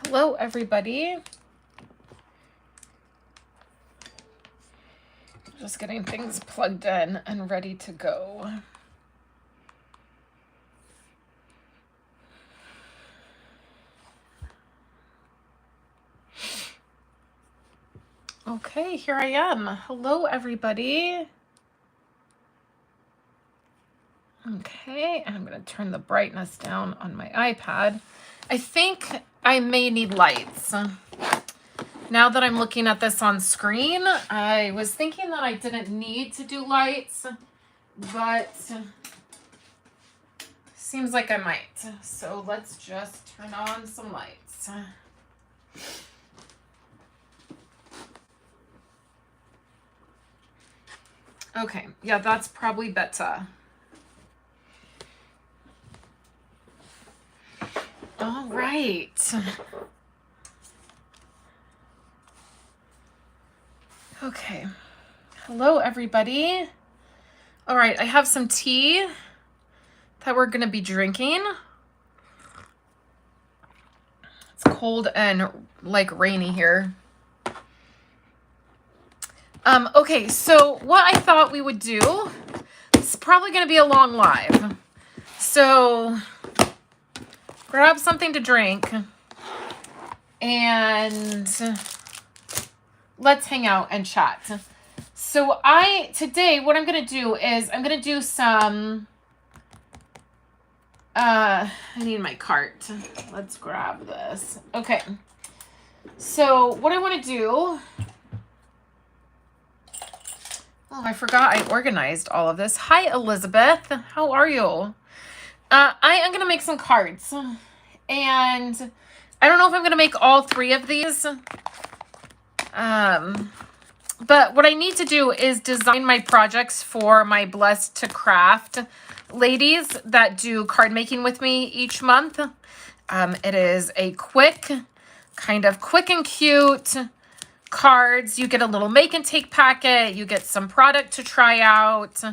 Hello, everybody. Just getting things plugged in and ready to go. Okay, here I am. Hello, everybody. Okay, and I'm going to turn the brightness down on my iPad. I think I may need lights. Now that I'm looking at this on screen, I was thinking that I didn't need to do lights, but seems like I might. So let's just turn on some lights. Okay, yeah, that's probably better. All right. Okay. Hello, everybody. All right, I have some tea that we're going to be drinking. It's cold and like rainy here. Okay, so what I thought we would do, it's probably going to be a long live. So grab something to drink and let's hang out and chat. So today what I'm going to do is I'm going to do some, I need my cart. Let's grab this. Okay. So what I want to do, oh, I forgot I organized all of this. Hi, Elizabeth. How are you? I am going to make some cards. And I don't know if I'm going to make all 3 of these. But what I need to do is design my projects for my Blessed to Craft ladies that do card making with me each month. It is a quick and cute cards. You get a little make and take packet. You get some product to try out.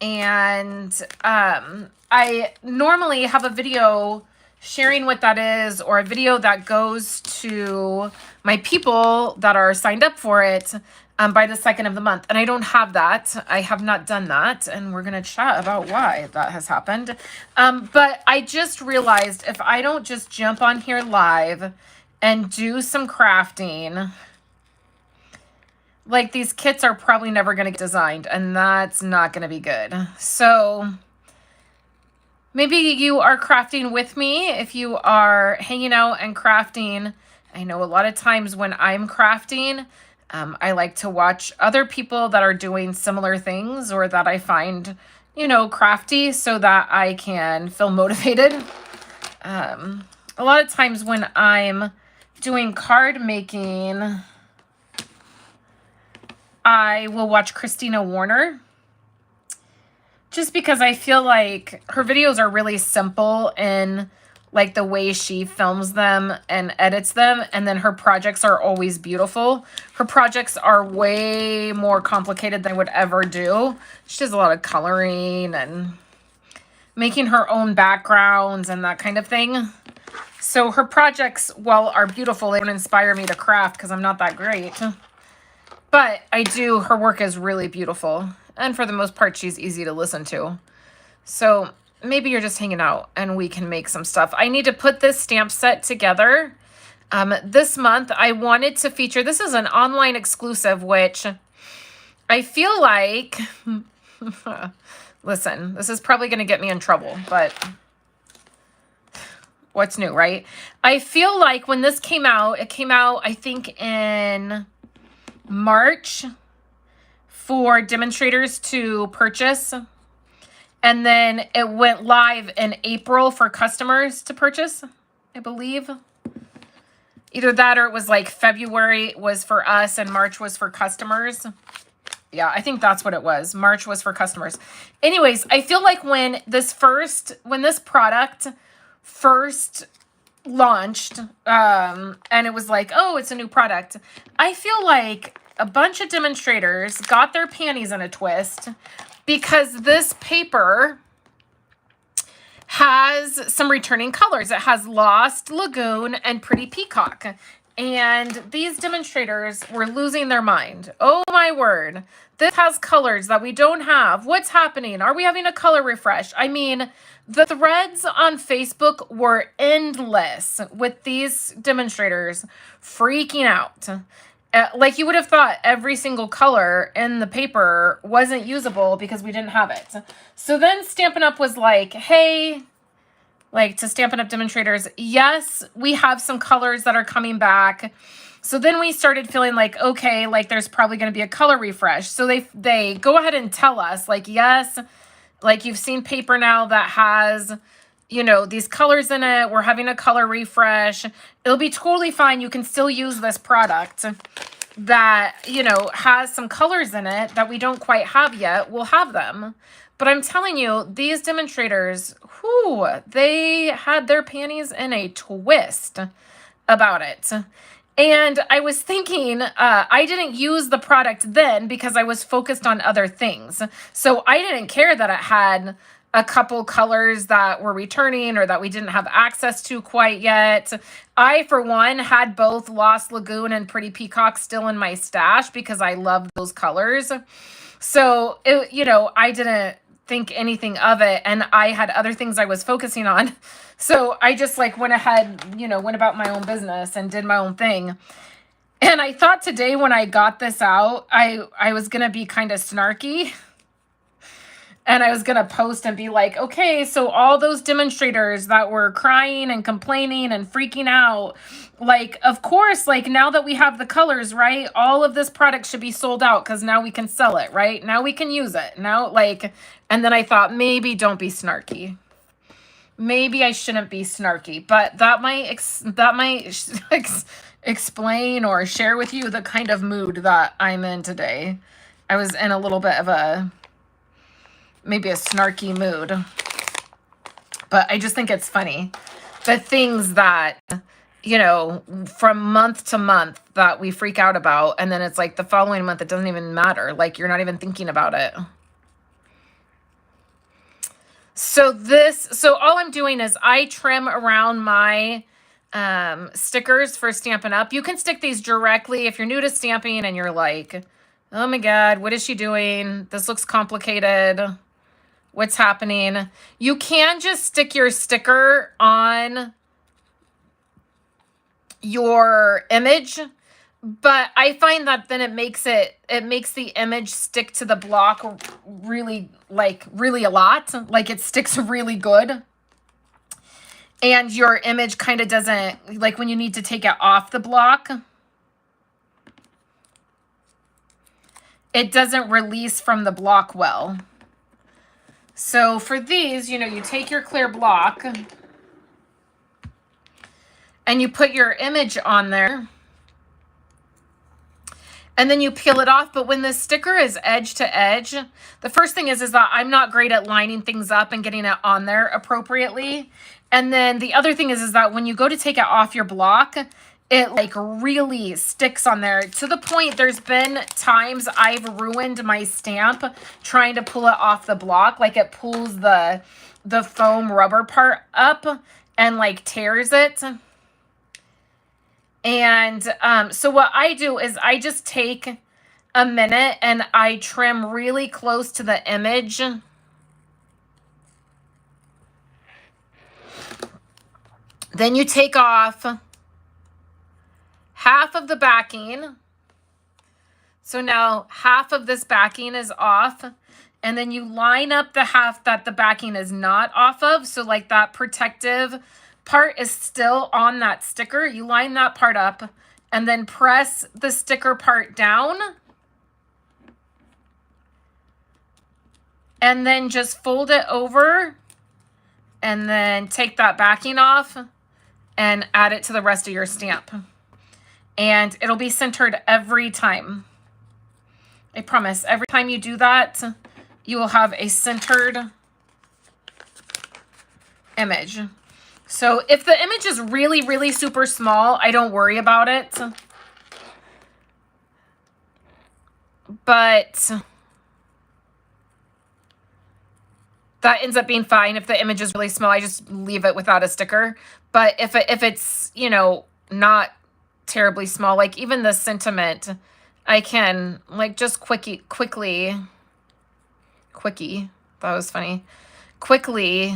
And I normally have a video sharing what that is, or a video that goes to my people that are signed up for it by the 2nd of the month. And I don't have that. I have not done that. And we're going to chat about why that has happened. But I just realized if I don't just jump on here live and do some crafting, like, these kits are probably never going to get designed, and that's not going to be good. So maybe you are crafting with me. If you are hanging out and crafting, I know a lot of times when I'm crafting, I like to watch other people that are doing similar things, or that I find, crafty, so that I can feel motivated. A lot of times when I'm doing card making, I will watch Christina Warner, just because I feel like her videos are really simple in like the way she films them and edits them. And then her projects are always beautiful. Her projects are way more complicated than I would ever do. She does a lot of coloring and making her own backgrounds and that kind of thing. So her projects, while are beautiful, they don't inspire me to craft because I'm not that great. But her work is really beautiful. And for the most part, she's easy to listen to. So maybe you're just hanging out and we can make some stuff. I need to put this stamp set together. This month, I wanted to feature, this is an online exclusive, which I feel like, listen, this is probably going to get me in trouble, but what's new, right? I feel like when this came out, it came out, I think, in March for demonstrators to purchase, and then it went live in April for customers to purchase, I believe. Either that or it was like February was for us and March was for customers. Yeah, I think that's what it was. March was for customers. Anyways, I feel like when this product first launched, and it was like, oh, it's a new product, I feel like a bunch of demonstrators got their panties in a twist because this paper has some returning colors. It has Lost Lagoon and Pretty Peacock. And these demonstrators were losing their mind. Oh my word. This has colors that we don't have. What's happening? Are we having a color refresh? I mean, the threads on Facebook were endless with these demonstrators freaking out. Like you would have thought every single color in the paper wasn't usable because we didn't have it. So then Stampin' Up! Was like, hey, like to Stampin' Up! Demonstrators, yes, we have some colors that are coming back. So then we started feeling like, okay, like there's probably going to be a color refresh. So they go ahead and tell us like, yes, like you've seen paper now that has, you know, these colors in it. We're having a color refresh. It'll be totally fine. You can still use this product that, you know, has some colors in it that we don't quite have yet. We'll have them. But I'm telling you, these demonstrators, whew, they had their panties in a twist about it. And I was thinking, I didn't use the product then because I was focused on other things. So I didn't care that it had a couple colors that were returning or that we didn't have access to quite yet. I, for one, had both Lost Lagoon and Pretty Peacock still in my stash because I love those colors. So, you know, I didn't think anything of it, and I had other things I was focusing on. So I just like went ahead, you know, went about my own business and did my own thing. And I thought today when I got this out, I was going to be kind of snarky. And I was going to post and be like, okay, so all those demonstrators that were crying and complaining and freaking out, like, of course, like now that we have the colors, right? All of this product should be sold out because now we can sell it, right? Now we can use it. Now, like, and then I thought maybe don't be snarky. Maybe I shouldn't be snarky, but that might explain or share with you the kind of mood that I'm in today. I was in a little bit of maybe a snarky mood, but I just think it's funny. The things that, you know, from month to month that we freak out about, and then it's like the following month, it doesn't even matter. Like you're not even thinking about it. So all I'm doing is I trim around my stickers for Stampin' Up. You can stick these directly if you're new to stamping and you're like, oh my God, what is she doing? This looks complicated. What's happening? You can just stick your sticker on your image, but I find that then it makes the image stick to the block really a lot. Like it sticks really good. And your image kind of doesn't, like when you need to take it off the block, it doesn't release from the block well. So for these, you know, you take your clear block and you put your image on there and then you peel it off. But when this sticker is edge to edge, the first thing is that I'm not great at lining things up and getting it on there appropriately. And then the other thing is that when you go to take it off your block, it like really sticks on there to the point there's been times I've ruined my stamp trying to pull it off the block. Like it pulls the foam rubber part up and like tears it. And so what I do is I just take a minute and I trim really close to the image. Then you take off half of the backing. So now half of this backing is off. And then you line up the half that the backing is not off of. So like that protective part is still on that sticker. You line that part up and then press the sticker part down. And then just fold it over and then take that backing off and add it to the rest of your stamp. And it'll be centered every time. I promise, every time you do that, you will have a centered image. So if the image is really, really super small, I don't worry about it. But that ends up being fine. If the image is really small, I just leave it without a sticker. But if it's, you know, not terribly small, like even the sentiment, I can like just quickie, that was funny, quickly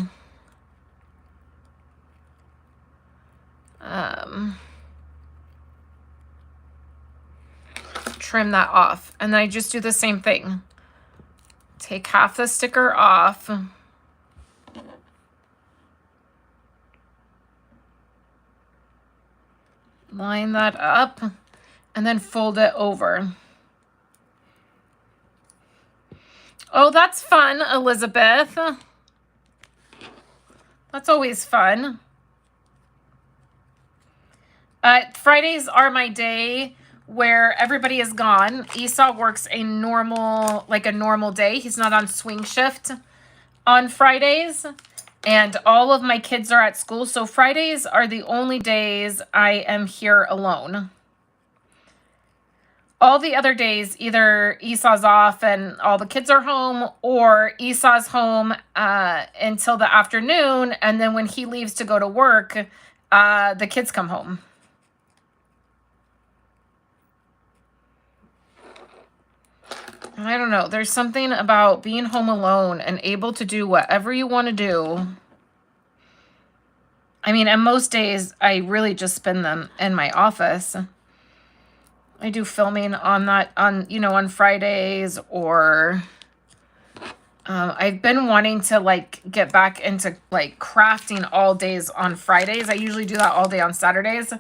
trim that off. And then I just do the same thing. Take half the sticker off. Line that up and then fold it over. Oh, that's fun, Elizabeth. That's always fun. Fridays are my day where everybody is gone. Esau works a normal day. He's not on swing shift on Fridays. And all of my kids are at school. So Fridays are the only days I am here alone. All the other days, either Esau's off and all the kids are home, or Esau's home until the afternoon. And then when he leaves to go to work, the kids come home. I don't know. There's something about being home alone and able to do whatever you want to do. I mean, and most days I really just spend them in my office. I do filming on Fridays, or I've been wanting to like get back into like crafting all days on Fridays. I usually do that all day on Saturdays.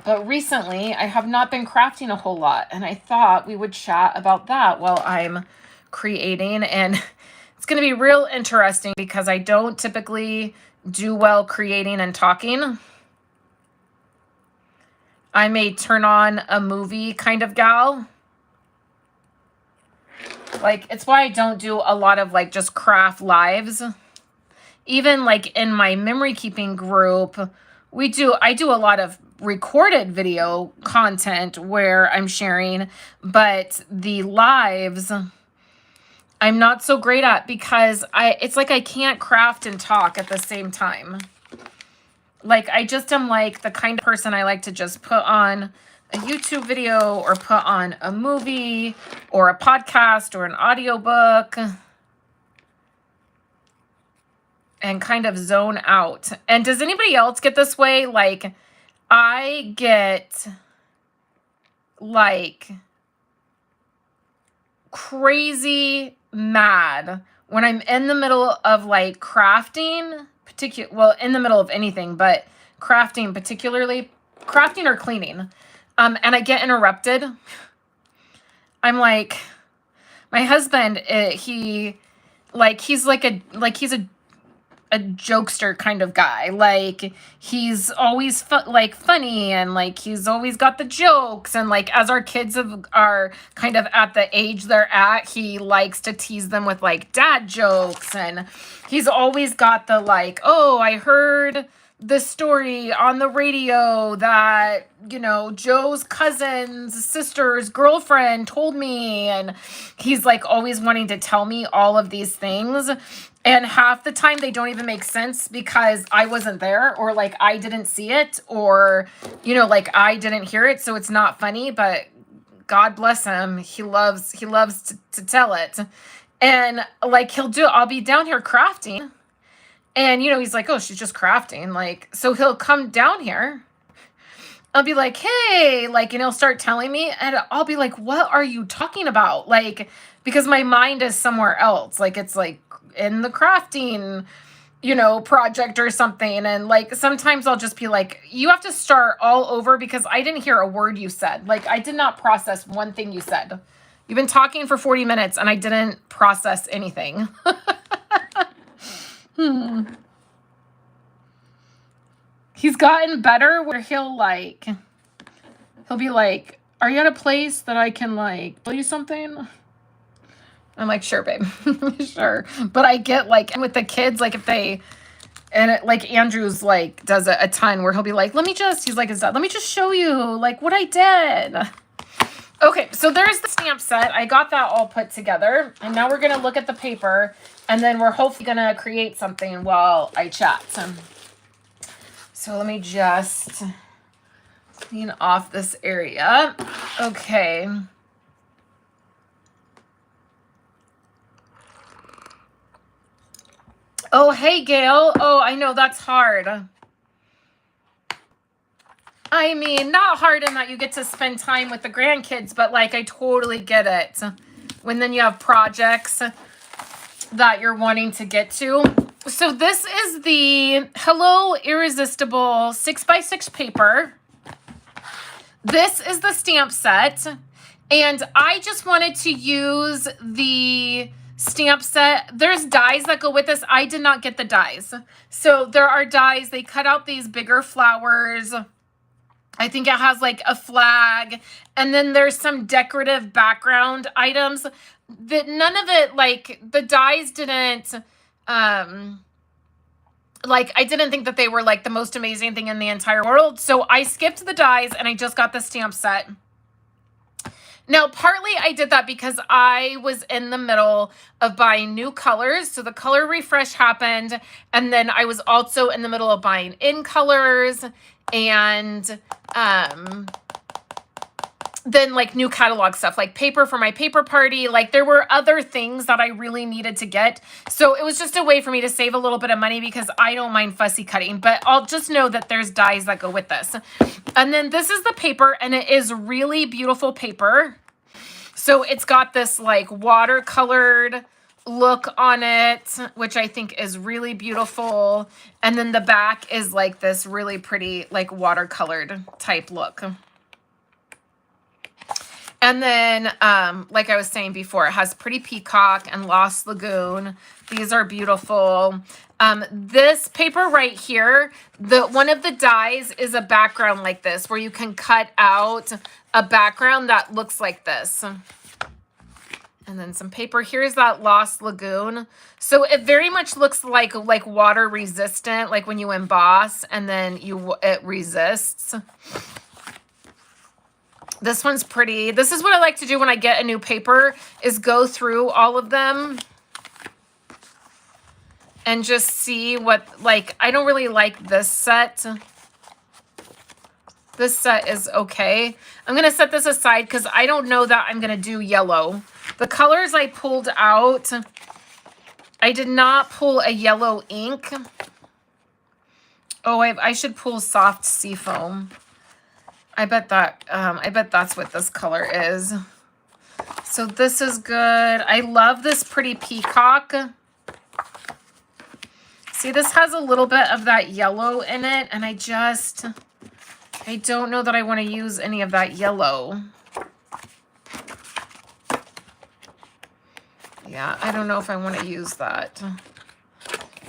But recently, I have not been crafting a whole lot, and I thought we would chat about that while I'm creating. And it's going to be real interesting because I don't typically do well creating and talking. I'm a turn on a movie kind of gal. Like, it's why I don't do a lot of like just craft lives. Even like in my memory keeping group, I do a lot of recorded video content where I'm sharing, but the lives I'm not so great at because it's like I can't craft and talk at the same time. Like I just am like the kind of person I like to just put on a YouTube video or put on a movie or a podcast or an audiobook and kind of zone out. And does anybody else get this way? Like I get like crazy mad when I'm in the middle of like crafting, in the middle of anything, but crafting particularly, crafting or cleaning. And I get interrupted. I'm like, my husband, he's a jokester kind of guy. Like he's always funny, and like he's always got the jokes, and like as our kids are kind of at the age they're at, he likes to tease them with like dad jokes, and he's always got the like, oh, I heard the story on the radio that, you know, Joe's cousin's sister's girlfriend told me, and he's like always wanting to tell me all of these things. And half the time they don't even make sense because I wasn't there, or like I didn't see it, or, you know, like I didn't hear it. So it's not funny, but God bless him. He loves to tell it. And like I'll be down here crafting, and, you know, he's like, oh, she's just crafting. Like, so he'll come down here. I'll be like, hey, like, and he'll start telling me, and I'll be like, what are you talking about? Like, because my mind is somewhere else. Like, it's like in the crafting, you know, project or something. And like, sometimes I'll just be like, you have to start all over because I didn't hear a word you said. Like, I did not process one thing you said. You've been talking for 40 minutes and I didn't process anything. He's gotten better where he'll be like, are you at a place that I can like tell you something? I'm like, sure, babe. Sure. But I get like with the kids, like if they, and it, like Andrew's like does a ton where he'll be like, he's like his dad, let me just show you like what I did. Okay, so there's the stamp set. I got that all put together, and now we're going to look at the paper And then we're hopefully going to create something while I chat. So let me just clean off this area. Okay. Oh, hey, Gail. Oh, I know that's hard. I mean, not hard in that you get to spend time with the grandkids, but like I totally get it. When then you have projects that you're wanting to get to. So this is the Hello Irresistible 6x6 paper. This is the stamp set. And I just wanted to use the stamp set. There's dies that go with this. I did not get the dies. So there are dies. They cut out these bigger flowers. I think it has like a flag. And then there's some decorative background items that none of it, like the dies didn't, like I didn't think that they were like the most amazing thing in the entire world. So I skipped the dies and I just got the stamp set. Now, partly I did that because I was in the middle of buying new colors. So the color refresh happened. And then I was also in the middle of buying in colors and then like new catalog stuff, like paper for my paper party. Like there were other things that I really needed to get. So it was just a way for me to save a little bit of money because I don't mind fussy cutting, but I'll just know that there's dies that go with this. And then this is the paper and it is really beautiful paper. So it's got this like watercolored look on it, which I think is really beautiful. And then the back is like this really pretty, like watercolored type look. And then, like I was saying before, it has Pretty Peacock and Lost Lagoon. These are beautiful. This paper right here, one of the dies is a background like this, where you can cut out a background that looks like this. And then some paper. Here's that Lost Lagoon. So it very much looks like water resistant, like when you emboss and then it resists. This one's pretty. This is what I like to do when I get a new paper, is go through all of them and just see what, like, I don't really like this set. This set is okay. I'm going to set this aside because I don't know that I'm going to do yellow. The colors I pulled out, I did not pull a yellow ink. Oh, I should pull soft seafoam. I bet that's what this color is. So this is good. I love this Pretty Peacock. See, this has a little bit of that yellow in it, and I don't know that I want to use any of that yellow. Yeah, I don't know if I want to use that.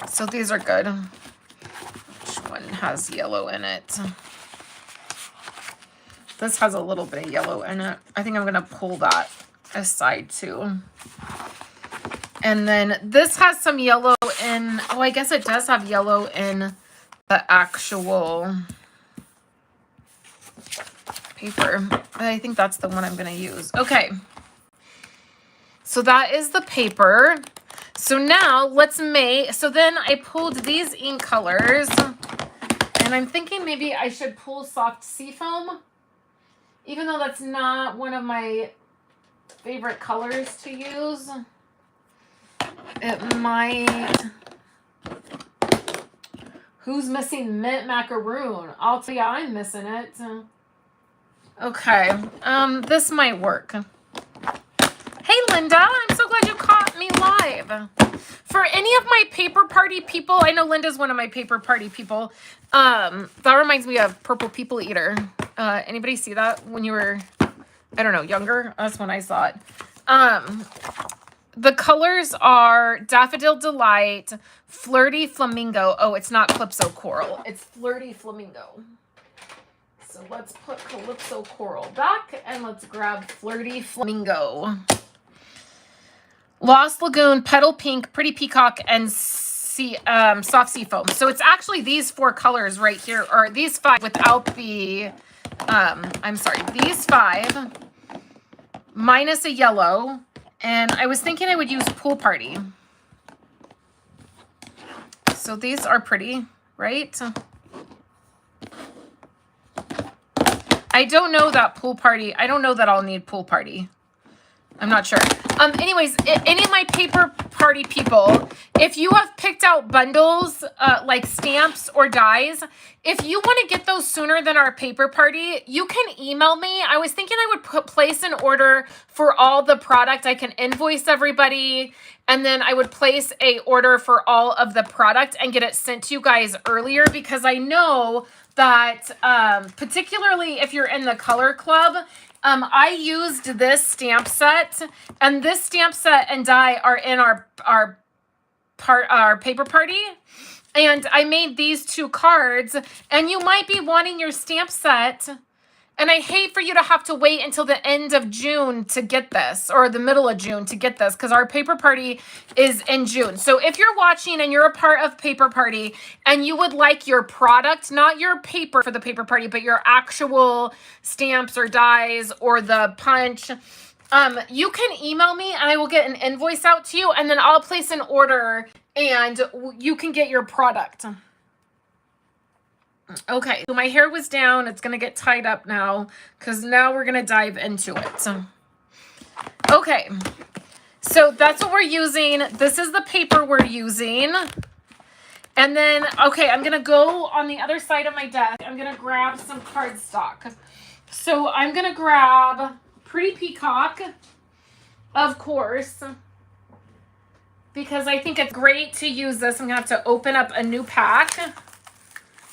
So these are good. Which one has yellow in it? This has a little bit of yellow in it. I think I'm going to pull that aside too. And then this has some yellow in, oh, I guess it does have yellow in the actual paper. I think that's the one I'm going to use. Okay. So that is the paper. So now let's make, so then I pulled these ink colors and I'm thinking maybe I should pull soft seafoam. Even though that's not one of my favorite colors to use, it might. Who's missing mint macaroon? I'll tell you, I'm missing it. Okay, this might work. Hey, Linda, I'm so glad you caught me live. For any of my paper party people, I know Linda's one of my paper party people. That reminds me of Purple People Eater. Anybody see that when you were, I don't know, younger? That's when I saw it. The colors are Daffodil Delight, Flirty Flamingo. Oh, it's not Calypso Coral. It's Flirty Flamingo. So let's put Calypso Coral back and let's grab Flirty Flamingo. Lost Lagoon, Petal Pink, Pretty Peacock, and Soft Seafoam. So it's actually these 4 colors right here, or these 5 without the, I'm sorry, these 5 minus a yellow. And I was thinking I would use Pool Party. So these are pretty, right? I don't know that pool party. I don't know that I'll need pool party. I'm not sure. Anyways, any of my paper party people, if you have picked out bundles, like stamps or dies, if you want to get those sooner than our paper party, you can email me. I was thinking I would place an order for all the product. I can invoice everybody, and then I would place a order for all of the product and get it sent to you guys earlier, because I know that, particularly if you're in the color club, I used this stamp set, and this stamp set and die are in our paper party. And I made these 2 cards, and you might be wanting your stamp set. And I hate for you to have to wait until the end of June to get this, or the middle of June to get this, because our paper party is in June. So if you're watching and you're a part of paper party and you would like your product, not your paper for the paper party, but your actual stamps or dies or the punch, you can email me and I will get an invoice out to you, and then I'll place an order and you can get your product. Okay, so my hair was down. It's going to get tied up now, because now we're going to dive into it. Okay, so that's what we're using. This is the paper we're using. And then, okay, I'm going to go on the other side of my desk. I'm going to grab some cardstock. So I'm going to grab Pretty Peacock, of course, because I think it's great to use this. I'm going to have to open up a new pack,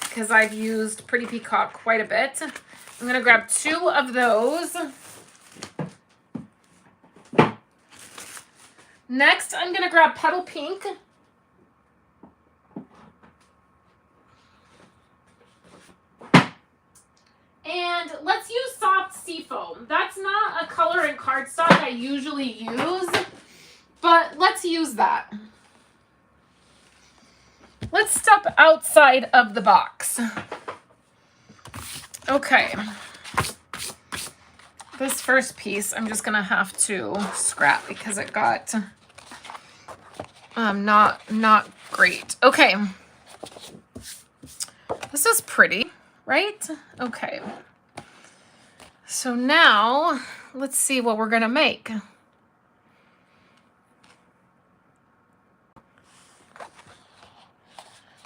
because I've used Pretty Peacock quite a bit. I'm going to grab 2 of those. Next, I'm going to grab Petal Pink. And let's use Soft Seafoam. That's not a color in cardstock I usually use, but let's use that. Let's step outside of the box. Okay. This first piece, I'm just going to have to scrap because it got not great. Okay. This is pretty, right? Okay. So now, let's see what we're going to make.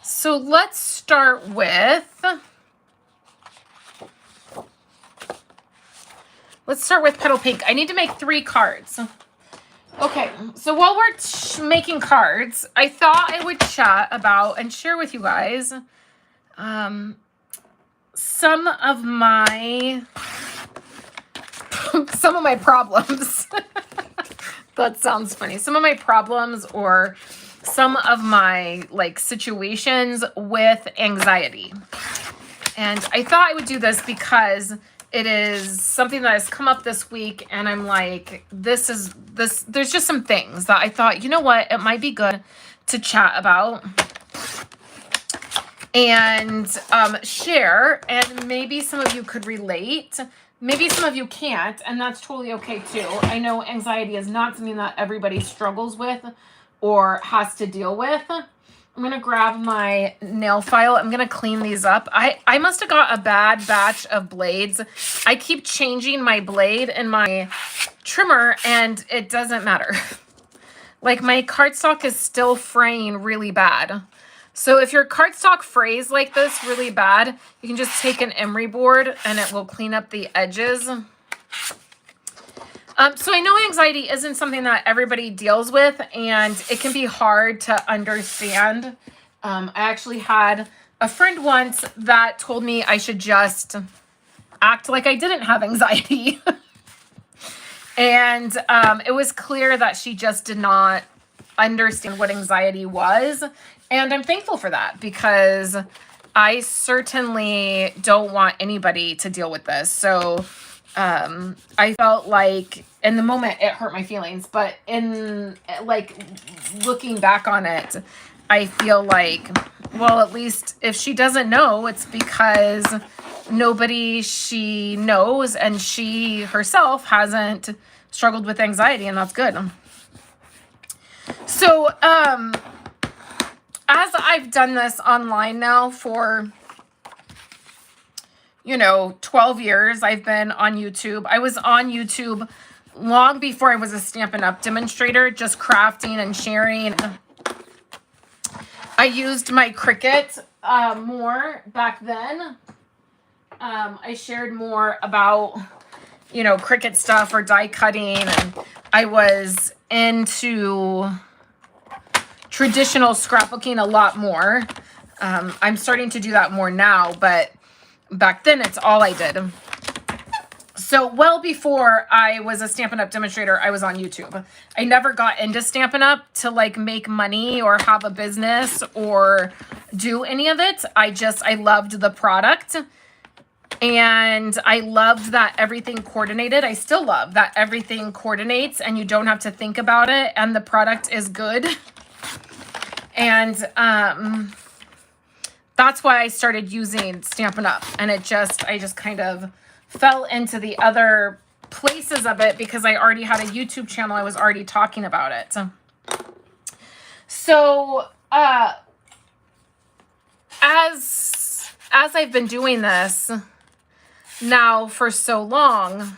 So let's start with, Petal Pink. I need to make 3 cards. Okay, so while we're making cards, I thought I would chat about and share with you guys some of my problems. That sounds funny. Some of my problems, or some of my situations with anxiety. And I thought I would do this because it is something that has come up this week, and I'm like, there's just some things that I thought, you know what, it might be good to chat about and share, and maybe some of you could relate. Maybe some of you can't, and that's totally okay too. I know anxiety is not something that everybody struggles with or has to deal with. I'm going to grab my nail file. I'm going to clean these up. I must have got a bad batch of blades. I keep changing my blade and my trimmer, and it doesn't matter. Like, my cardstock is still fraying really bad. So if your cardstock frays like this really bad, you can just take an emery board and it will clean up the edges. So I know anxiety isn't something that everybody deals with, and it can be hard to understand. I actually had a friend once that told me I should just act like I didn't have anxiety. And it was clear that she just did not understand what anxiety was. And I'm thankful for that, because I certainly don't want anybody to deal with this. So I felt like in the moment it hurt my feelings, but in looking back on it, I feel like, well, at least if she doesn't know, it's because nobody she knows and she herself hasn't struggled with anxiety, and that's good. So as I've done this online now for, you know, 12 years, I've been on YouTube. I was on YouTube long before I was a Stampin' Up! Demonstrator, just crafting and sharing. I used my Cricut more back then. I shared more about, you know, Cricut stuff or die cutting, and I was into traditional scrapbooking a lot more. I'm starting to do that more now, but back then it's all I did. So well before I was a Stampin' Up! Demonstrator, I was on YouTube. I never got into Stampin' Up! To like make money or have a business or do any of it. I loved the product, and I loved that everything coordinated. I still love that everything coordinates and you don't have to think about it, and the product is good. And that's why I started using Stampin' Up! And I just kind of fell into the other places of it because I already had a YouTube channel. I was already talking about it. So as I've been doing this now for so long,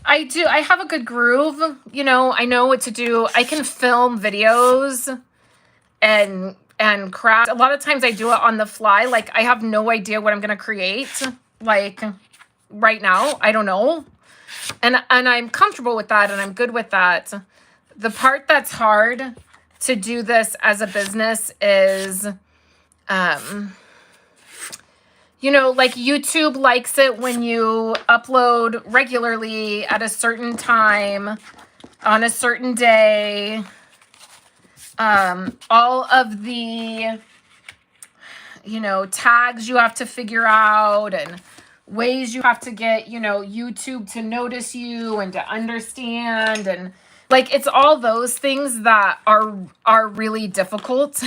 I have a good groove, you know, I know what to do. I can film videos and craft. A lot of times I do it on the fly. Like, I have no idea what I'm going to create. Like, right now, I don't know. And I'm comfortable with that, and I'm good with that. The part that's hard to do this as a business is, you know, like YouTube likes it when you upload regularly at a certain time on a certain day. All of the, you know, tags you have to figure out and ways you have to get, you know, YouTube to notice you and to understand. And like, it's all those things that are really difficult.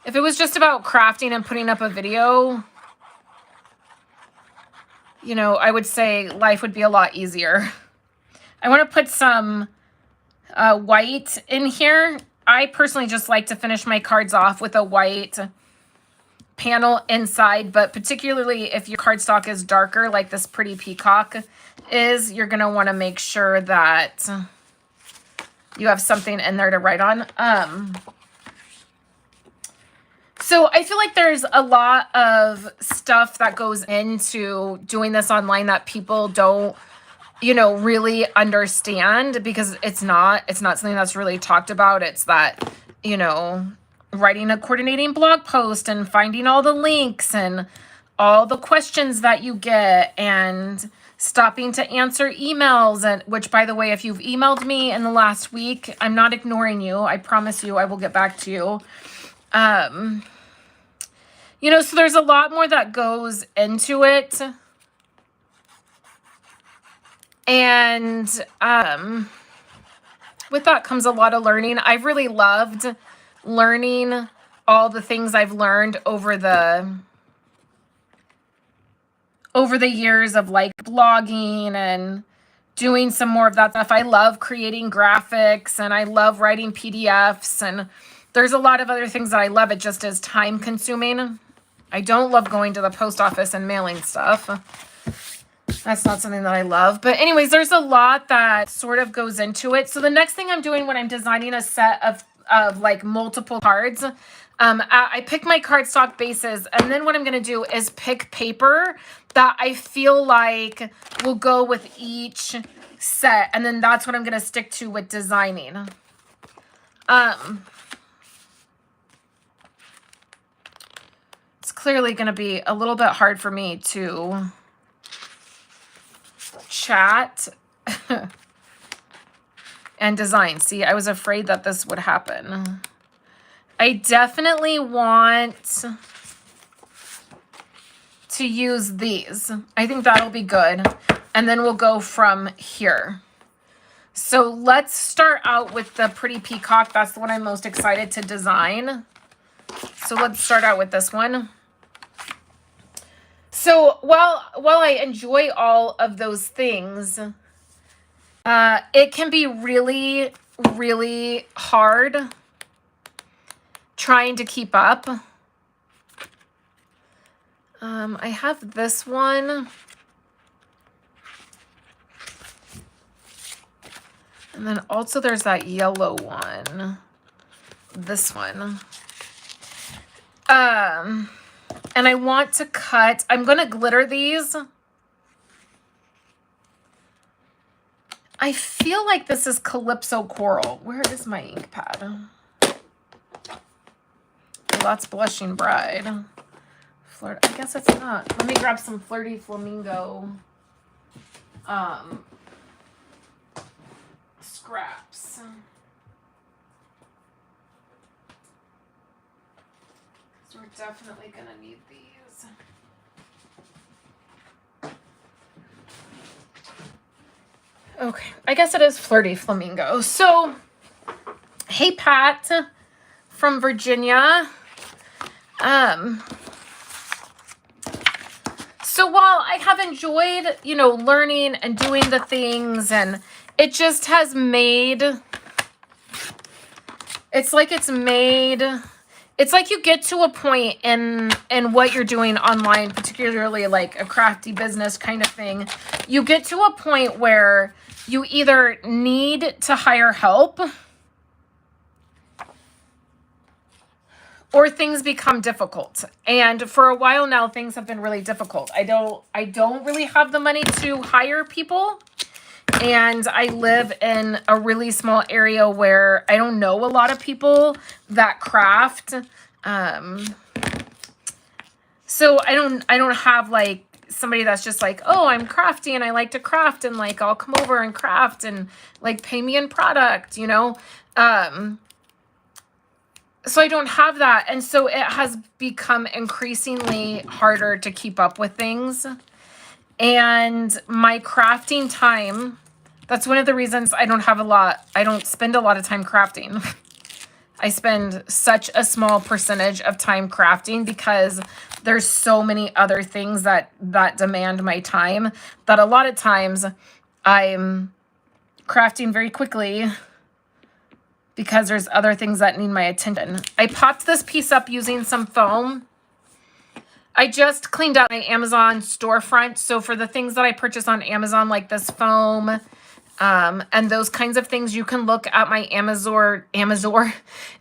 If it was just about crafting and putting up a video, you know, I would say life would be a lot easier. I want to put some white in here. I personally just like to finish my cards off with a white panel inside, but particularly if your cardstock is darker, like this pretty peacock is, you're going to want to make sure that you have something in there to write on. So I feel like there's a lot of stuff that goes into doing this online that people don't, you know, really understand, because it's not something that's really talked about. It's that, you know, writing a coordinating blog post and finding all the links and all the questions that you get and stopping to answer emails. And which, by the way, if you've emailed me in the last week, I'm not ignoring you. I promise you I will get back to you. You know, so there's a lot more that goes into it. And with that comes a lot of learning. I've really loved learning all the things I've learned over the years of like blogging and doing some more of that stuff. I love creating graphics and I love writing PDFs, and there's a lot of other things that I love. It just is time consuming. I don't love going to the post office and mailing stuff. That's not something that I love. But anyways, there's a lot that sort of goes into it. So the next thing I'm doing when I'm designing a set of like multiple cards, I pick my cardstock bases, and then what I'm going to do is pick paper that I feel like will go with each set. And then that's what I'm going to stick to with designing. It's clearly going to be a little bit hard for me to chat and design. See, I was afraid that this would happen. I definitely want to use these. I think that'll be good. And then we'll go from here. So let's start out with the pretty peacock. That's the one I'm most excited to design. So let's start out with this one. So while I enjoy all of those things, it can be really, really hard trying to keep up. I have this one. And then also there's that yellow one. This one. And I want to cut, I'm going to glitter these. I feel like this is Calypso Coral. Where is my ink pad? Oh, that's Blushing Bride. I guess it's not. Let me grab some Flirty Flamingo scraps. So we're definitely going to need these. Okay, I guess it is Flirty Flamingo. So, hey Pat from Virginia. So while I have enjoyed, you know, learning and doing the things, and it just has made, it's like you get to a point in what you're doing online, particularly like a crafty business kind of thing. You get to a point where you either need to hire help or things become difficult. And for a while now, things have been really difficult. I don't really have the money to hire people. And I live in a really small area where I don't know a lot of people that craft. So I don't have like somebody that's just like, oh, I'm crafty and I like to craft and like I'll come over and craft and like pay me in product, you know. So I don't have that. And so it has become increasingly harder to keep up with things. And my crafting time, that's one of the reasons I don't spend a lot of time crafting. I spend such a small percentage of time crafting because there's so many other things that demand my time that a lot of times I'm crafting very quickly because there's other things that need my attention. I popped this piece up using some foam. I just cleaned out my Amazon storefront. So for the things that I purchase on Amazon, like this foam, and those kinds of things, you can look at my Amazon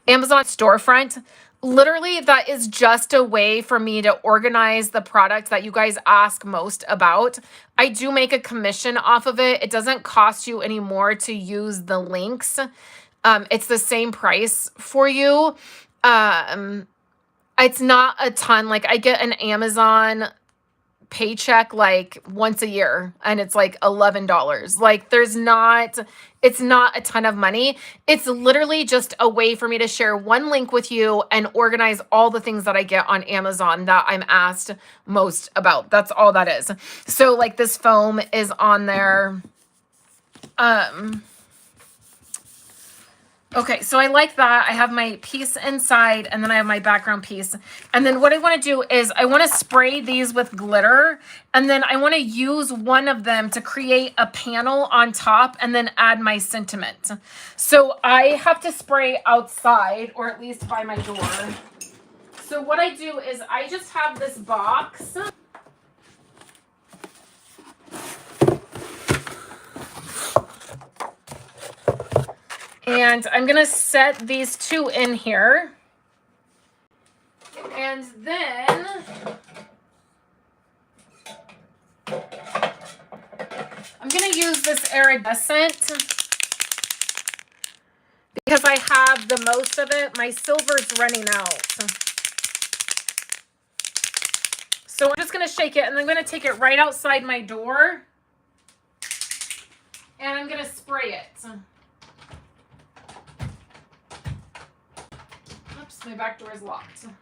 storefront. Literally, that is just a way for me to organize the product that you guys ask most about. I do make a commission off of it. It doesn't cost you any more to use the links. It's the same price for you. It's not a ton. Like I get an Amazon paycheck like once a year and it's like $11. Like it's not a ton of money. It's literally just a way for me to share one link with you and organize all the things that I get on Amazon that I'm asked most about. That's all that is. So like this foam is on there. Okay, so I like that. I have my piece inside and then I have my background piece. And then what I want to do is I want to spray these with glitter and then I want to use one of them to create a panel on top and then add my sentiment. So I have to spray outside or at least by my door. So what I do is I just have this box. And I'm going to set these two in here. And then I'm going to use this iridescent because I have the most of it. My silver's running out. So I'm just going to shake it and I'm going to take it right outside my door. And I'm going to spray it. My back door is locked. Okay.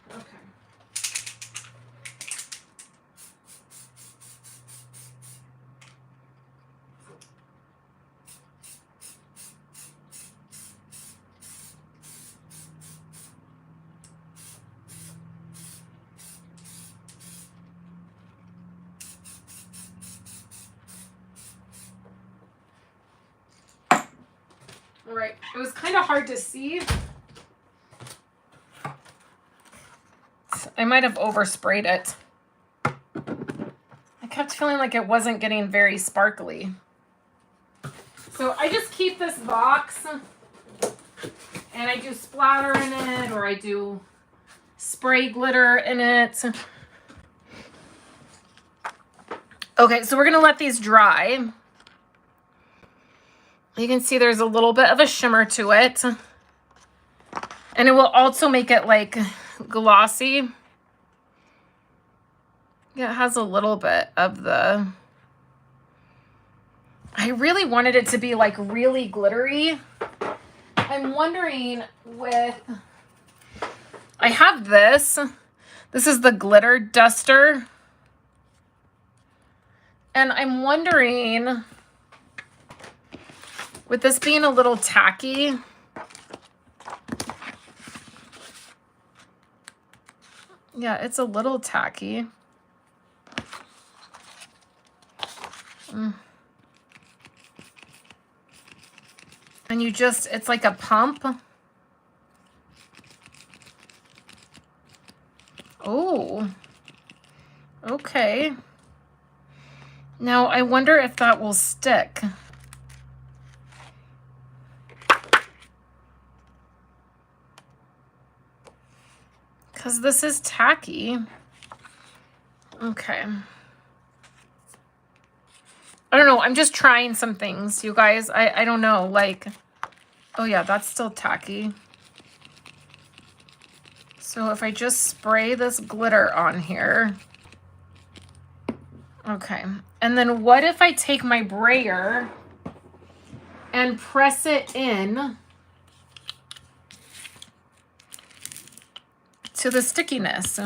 All right, it was kind of hard to see. I might have oversprayed it. I kept feeling like it wasn't getting very sparkly. So I just keep this box and I do splatter in it, or I do spray glitter in it. Okay, so we're gonna let these dry. You can see there's a little bit of a shimmer to it. And it will also make it like glossy. Yeah, it has a little bit of the... I really wanted it to be like really glittery. I'm wondering with... I have this. This is the glitter duster. And I'm wondering, with this being a little tacky, yeah, it's a little tacky. And you just, it's like a pump. Oh, okay. Now I wonder if that will stick. Because this is tacky. Okay. I don't know. I'm just trying some things, you guys. I don't know. Like, oh yeah, that's still tacky. So if I just spray this glitter on here. Okay. And then what if I take my brayer and press it in to the stickiness?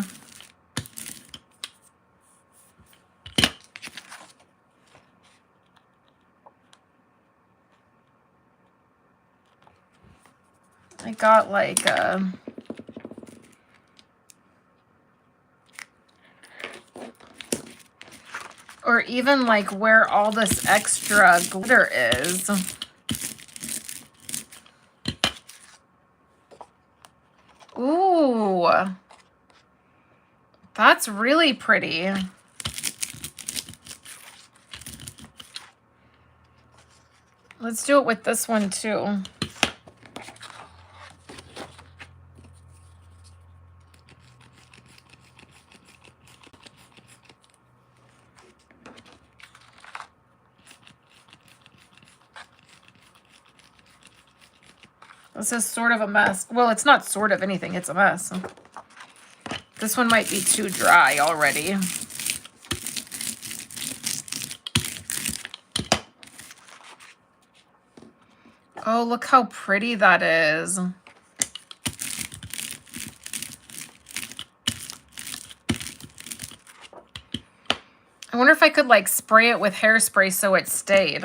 I got like a... or even like where all this extra glitter is. Ooh, that's really pretty. Let's do it with this one too. This is sort of a mess. Well, it's not sort of anything. It's a mess. This one might be too dry already. Oh, look how pretty that is. I wonder if I could like spray it with hairspray so it stayed.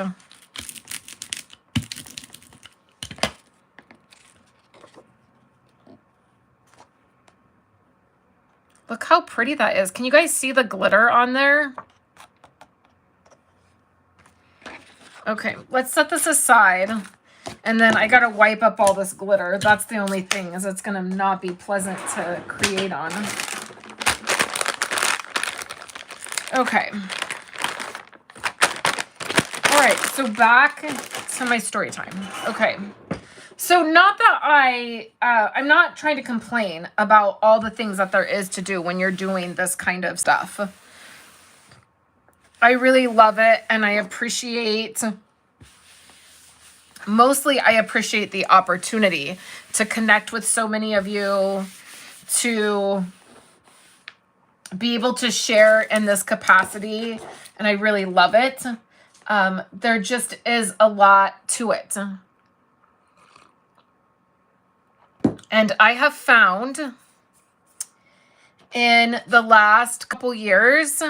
Look how pretty that is. Can you guys see the glitter on there? Okay, let's set this aside. And then I gotta wipe up all this glitter. That's the only thing, is it's gonna not be pleasant to create on. Okay. All right, so back to my story time. Okay. So not that I'm not trying to complain about all the things that there is to do when you're doing this kind of stuff. I really love it, and I appreciate, mostly I appreciate the opportunity to connect with so many of you, to be able to share in this capacity, and I really love it. There just is a lot to it. And I have found in the last couple years,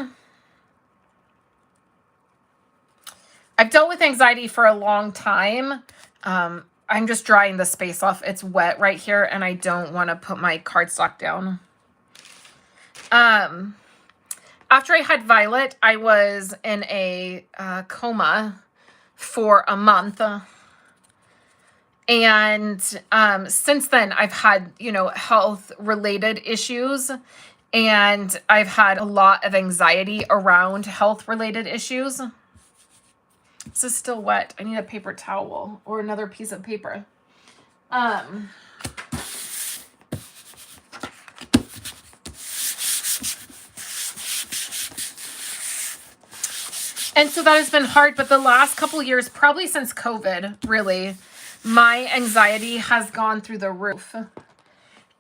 I've dealt with anxiety for a long time. I'm just drying the space off. It's wet right here, and I don't want to put my cardstock down. After I had Violet, I was in a coma for a month. And since then, I've had, you know, health related issues, and I've had a lot of anxiety around health related issues. This is still wet. I need a paper towel or another piece of paper. And so that has been hard, but the last couple years, probably since COVID, really, my anxiety has gone through the roof.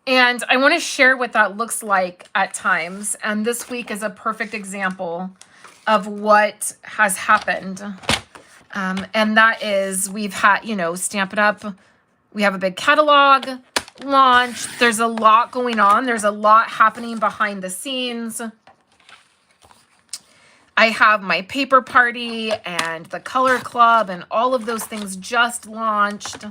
And I want to share what that looks like at times. And this week is a perfect example of what has happened. And that is, we've had, you know, Stampin' Up. We have a big catalog launch. There's a lot going on. There's a lot happening behind the scenes. I have my paper party and the color club and all of those things just launched.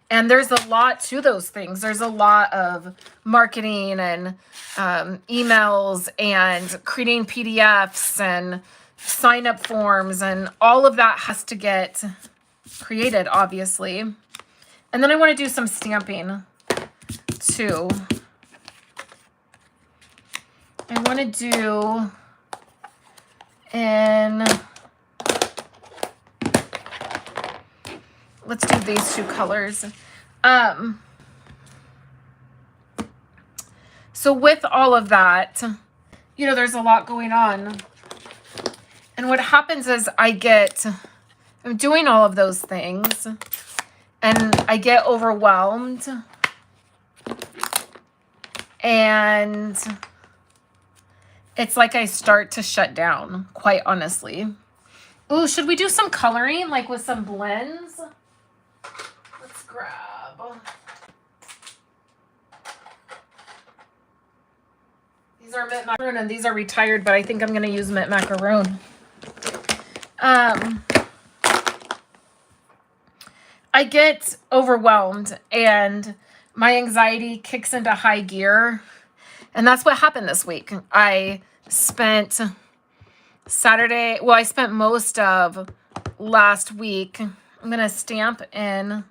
And there's a lot to those things. There's a lot of marketing and emails and creating PDFs and sign up forms, and all of that has to get created, obviously. And then I want to do some stamping too. I want to do let's do these two colors. So with all of that, you know, there's a lot going on. And what happens is I'm doing all of those things and I get overwhelmed, and it's like I start to shut down, quite honestly. Ooh, should we do some coloring, like with some blends? Let's grab. These are mint macaroon, and these are retired, but I think I'm going to use mint macaroon. I get overwhelmed and my anxiety kicks into high gear. And that's what happened this week. I spent I spent most of last week. I'm going to stamp in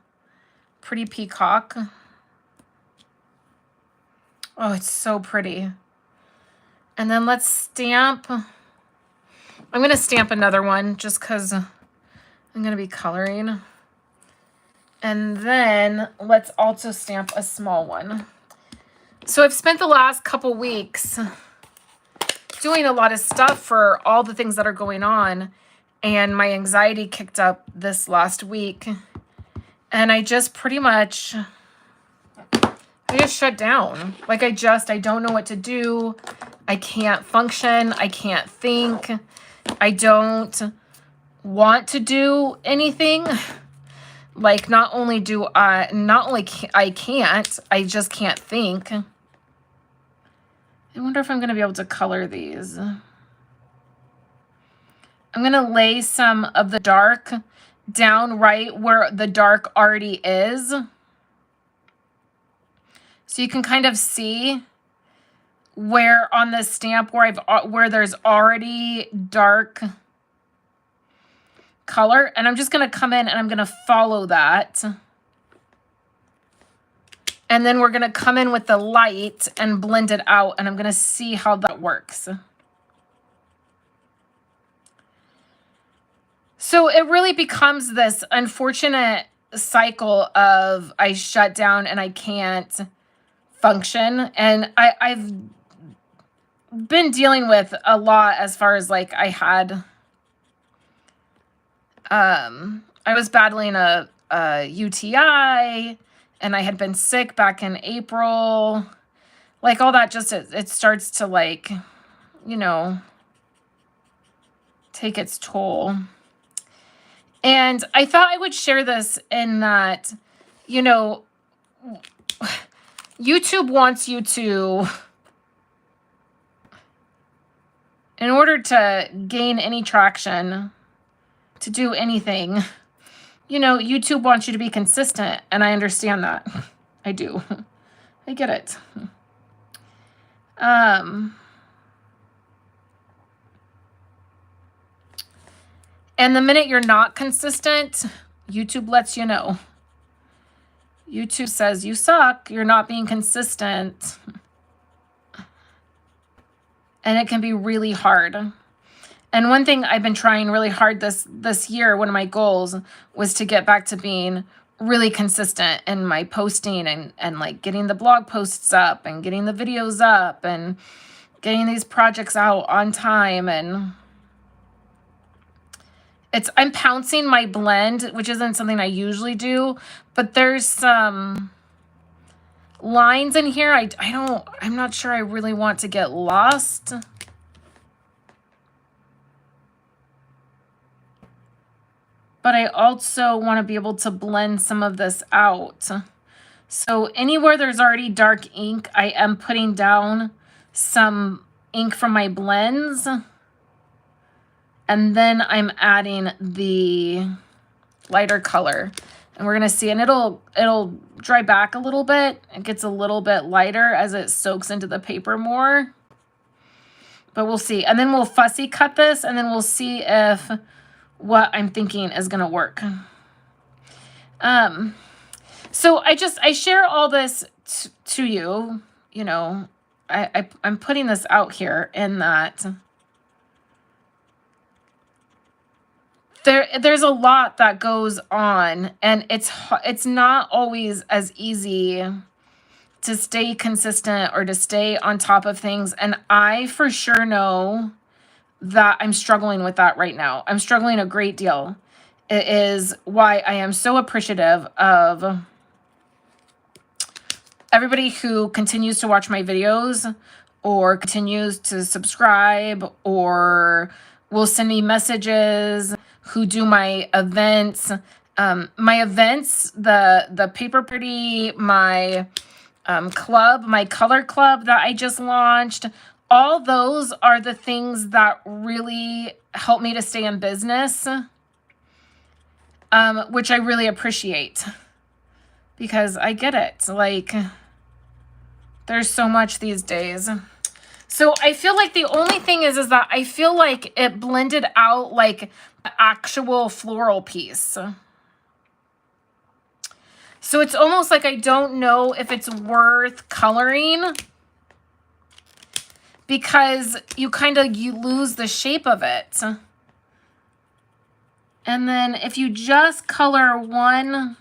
Pretty Peacock. Oh, it's so pretty. And then let's stamp. I'm going to stamp another one just because I'm going to be coloring. And then let's also stamp a small one. So I've spent the last couple weeks doing a lot of stuff for all the things that are going on. And my anxiety kicked up this last week. And I just pretty much, I just shut down. Like I don't know what to do. I can't function. I can't think. I don't want to do anything. Like not only I can't, I just can't think. I wonder if I'm going to be able to color these. I'm going to lay some of the dark down right where the dark already is. So you can kind of see where on the stamp where there's already dark color, and I'm just going to come in and I'm going to follow that. And then we're going to come in with the light and blend it out, and I'm going to see how that works. So it really becomes this unfortunate cycle of I shut down and I can't function. And I've been dealing with a lot as far as like I was battling a UTI, and I had been sick back in April. Like all that just, it starts to like, you know, take its toll. And I thought I would share this in that, you know, YouTube wants you to, in order to gain any traction, to do anything, you know, YouTube wants you to be consistent, and I understand that. I do. I get it. And the minute you're not consistent, YouTube lets you know. YouTube says you suck. You're not being consistent. And it can be really hard. And one thing I've been trying really hard this year, one of my goals was to get back to being really consistent in my posting and like getting the blog posts up and getting the videos up and getting these projects out on time. And I'm pouncing my blend, which isn't something I usually do, but there's some lines in here. I'm not sure I really want to get lost. But I also want to be able to blend some of this out. So anywhere there's already dark ink, I am putting down some ink from my blends. And then I'm adding the lighter color. And we're going to see, and it'll dry back a little bit. It gets a little bit lighter as it soaks into the paper more. But we'll see. And then we'll fussy cut this, and then we'll see if what I'm thinking is going to work. So I share all this to you, you know, I'm putting this out here in that there's a lot that goes on, and it's not always as easy to stay consistent or to stay on top of things. And I for sure know that I'm struggling with that right now. I'm struggling a great deal. It is why I am so appreciative of everybody who continues to watch my videos or continues to subscribe or will send me messages, who do my events. The Paper Pretty, my club, my color club that I just launched. All those are the things that really help me to stay in business, which I really appreciate because I get it. Like, there's so much these days. So I feel like the only thing is that I feel like it blended out like the actual floral piece. So it's almost like I don't know if it's worth coloring because you lose the shape of it. And then if you just color one,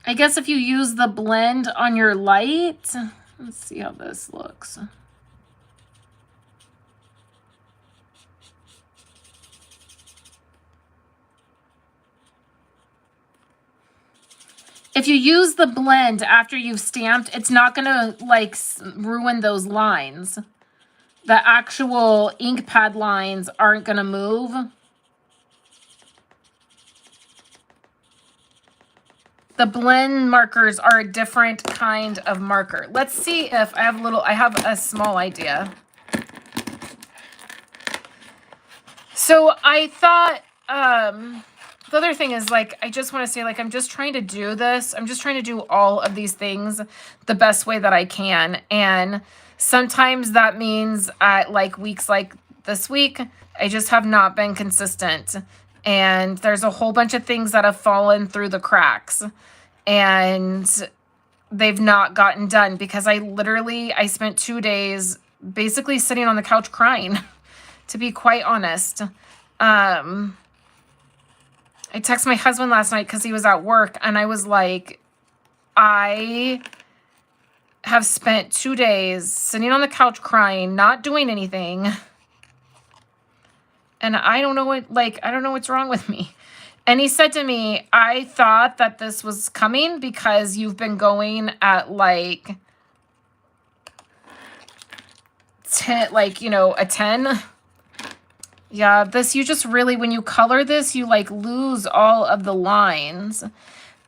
I guess if you use the blend on your light, let's see how this looks. If you use the blend after you've stamped, it's not going to like ruin those lines. The actual ink pad lines aren't going to move. The blend markers are a different kind of marker. Let's see if I have a small idea. So I thought, the other thing is, like, I just want to say, like, I'm just trying to do this. I'm just trying to do all of these things the best way that I can. And sometimes that means at, like, weeks like this week, I just have not been consistent. And there's a whole bunch of things that have fallen through the cracks. And they've not gotten done because I spent 2 days basically sitting on the couch crying, to be quite honest. I texted my husband last night because he was at work, and I was like, I have spent 2 days sitting on the couch crying, not doing anything. And I don't know what's wrong with me. And he said to me, I thought that this was coming because you've been going at like 10, like, you know, a 10. Yeah, you just really, when you color this, you like lose all of the lines.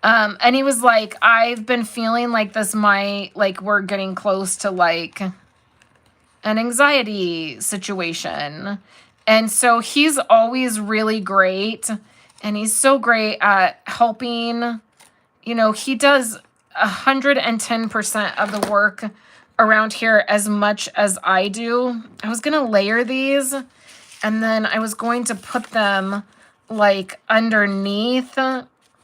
And he was like, I've been feeling like this we're getting close to like an anxiety situation. And so he's always really great. And he's so great at helping. You know, he does 110% of the work around here as much as I do. I was going to layer these. And then I was going to put them like underneath,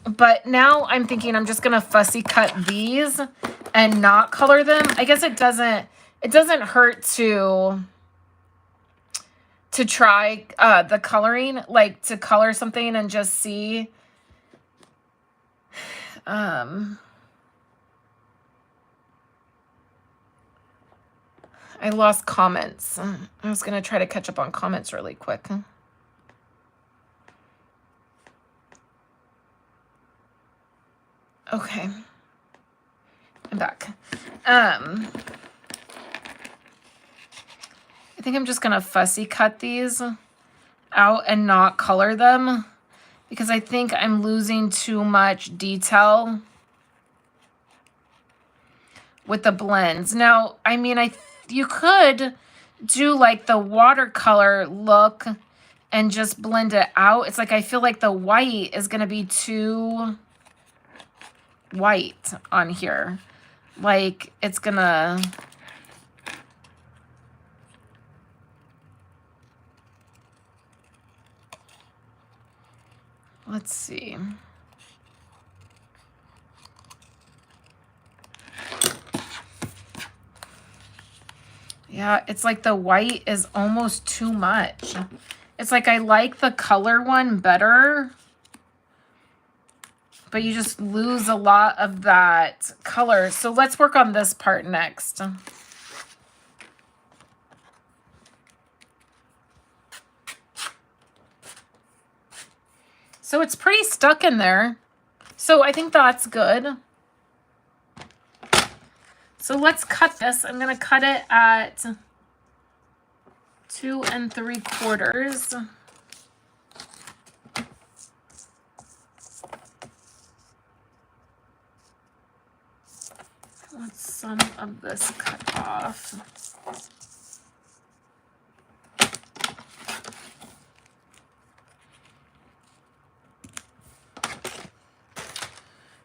but now I'm thinking I'm just gonna fussy cut these and not color them. I guess it doesn't hurt to try the coloring, like to color something and just see. I lost comments. I was gonna try to catch up on comments really quick. Okay, I'm back. I think I'm just gonna fussy cut these out and not color them because I think I'm losing too much detail with the blends. Now, I mean, you could do like the watercolor look and just blend it out. It's like I feel like the white is gonna be too white on here. Like it's gonna... Let's see. Yeah, it's like the white is almost too much. It's like I like the color one better, but you just lose a lot of that color. So let's work on this part next. So it's pretty stuck in there. So I think that's good. So let's cut this. I'm going to cut it at 2 3/4. I want some of this cut off.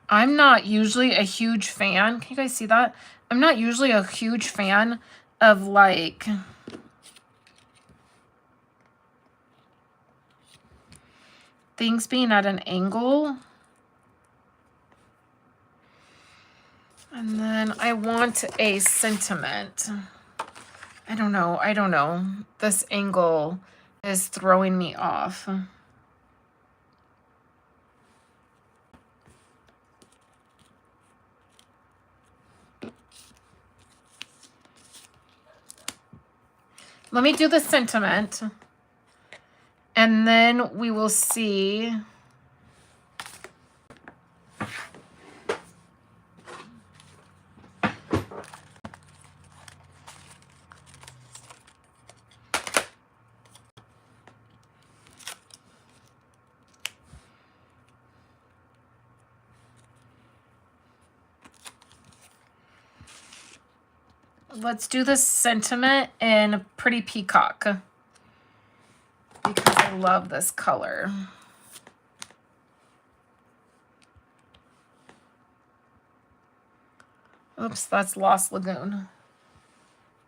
I'm not usually a huge fan. Can you guys see that? I'm not usually a huge fan of like things being at an angle. And then I want a sentiment. I don't know. This angle is throwing me off. Let me do the sentiment, and then we will see. Let's do the sentiment in Pretty Peacock because I love this color. Oops, that's Lost Lagoon,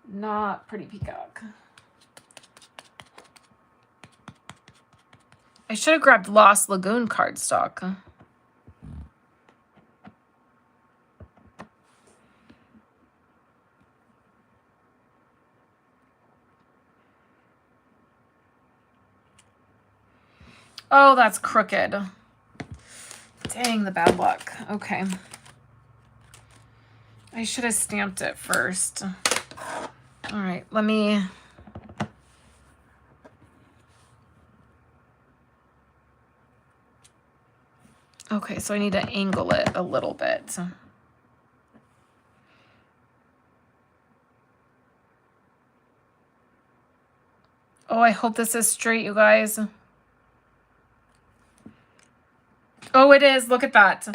not Pretty Peacock. I should have grabbed Lost Lagoon cardstock. Oh, that's crooked. Dang, the bad luck. Okay. I should have stamped it first. All right, let me... Okay, so I need to angle it a little bit. Oh, I hope this is straight, you guys. Oh, it is. Look at that.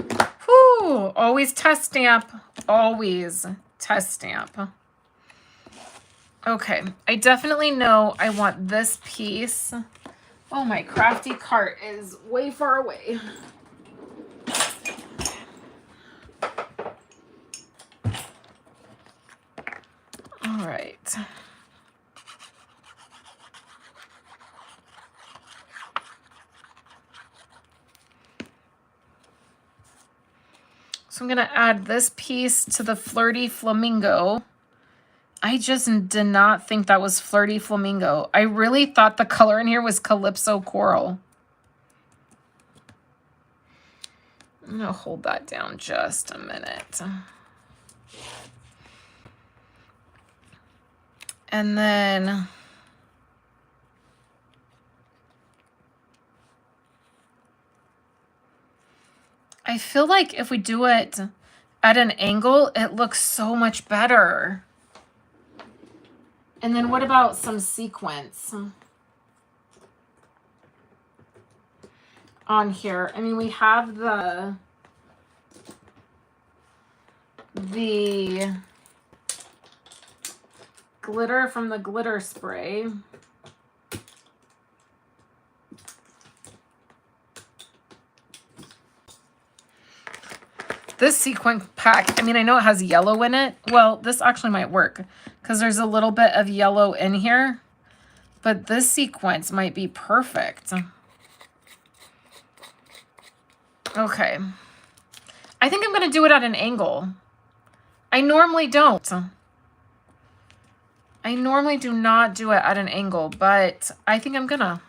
Whew. Always test stamp. Always test stamp. Okay. I definitely know I want this piece. Oh, my crafty cart is way far away. All right. So I'm going to add this piece to the Flirty Flamingo. I just did not think that was Flirty Flamingo. I really thought the color in here was Calypso Coral. I'm going to hold that down just a minute. And then I feel like if we do it at an angle, it looks so much better. And then what about some sequins on here? I mean, we have the glitter from the glitter spray. This sequin pack, I mean, I know it has yellow in it. Well, this actually might work because there's a little bit of yellow in here. But this sequence might be perfect. Okay. I think I'm going to do it at an angle. I normally don't. I normally do not do it at an angle, but I think I'm going to.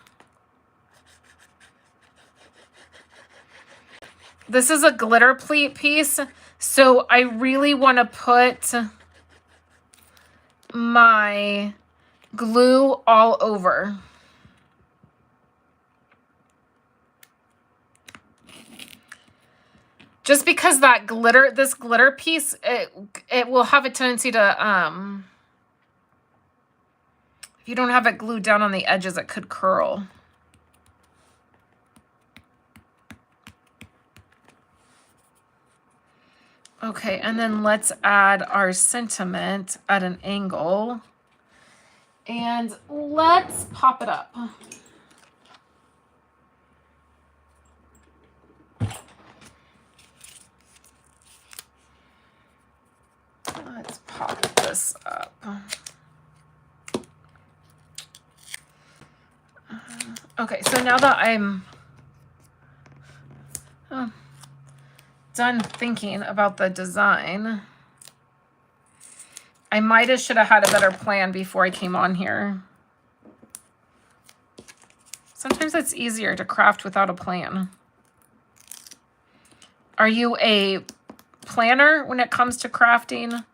This is a glitter pleat piece, so I really want to put my glue all over. Just because that glitter, this glitter piece, it will have a tendency to, if you don't have it glued down on the edges, it could curl. Okay, and then let's add our sentiment at an angle. And let's pop it up. Let's pop this up. Okay, so now that I'm done thinking about the design, I might have should have had a better plan before I came on here. Sometimes it's easier to craft without a plan. Are you a planner when it comes to crafting,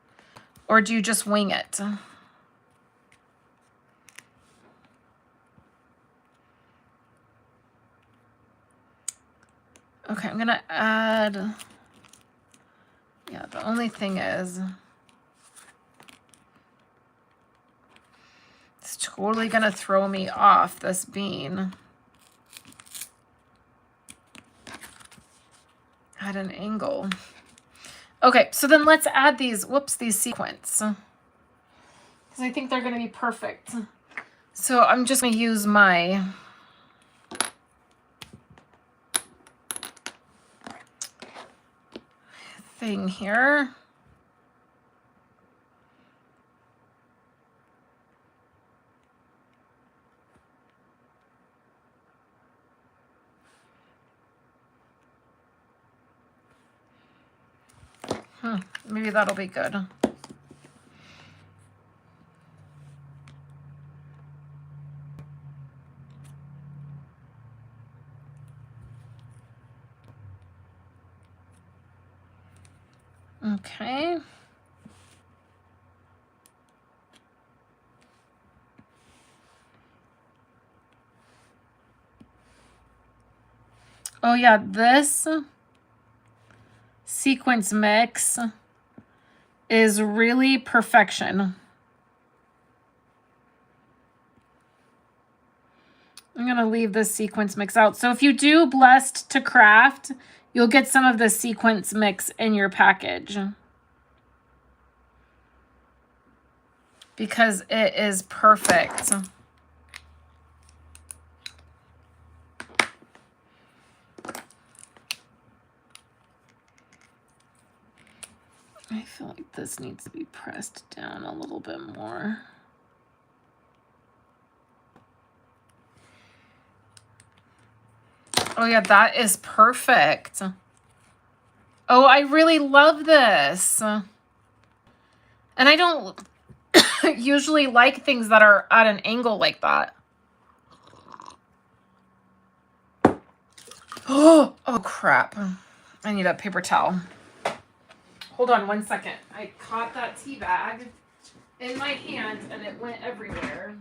or do you just wing it? Okay, I'm gonna add, yeah, the only thing is, it's totally gonna throw me off this bean at an angle. Okay, so then let's add these, these sequins, because I think they're gonna be perfect. So I'm just gonna use my thing here. Maybe that'll be good. Okay. Oh yeah, this sequence mix is really perfection. I'm going to leave this sequence mix out. So if you do Blessed to Craft, you'll get some of the sequence mix in your package, because it is perfect. I feel like this needs to be pressed down a little bit more. Oh yeah, that is perfect. Oh, I really love this. And I don't usually like things that are at an angle like that. Oh, crap. I need a paper towel. Hold on 1 second. I caught that tea bag in my hand and it went everywhere.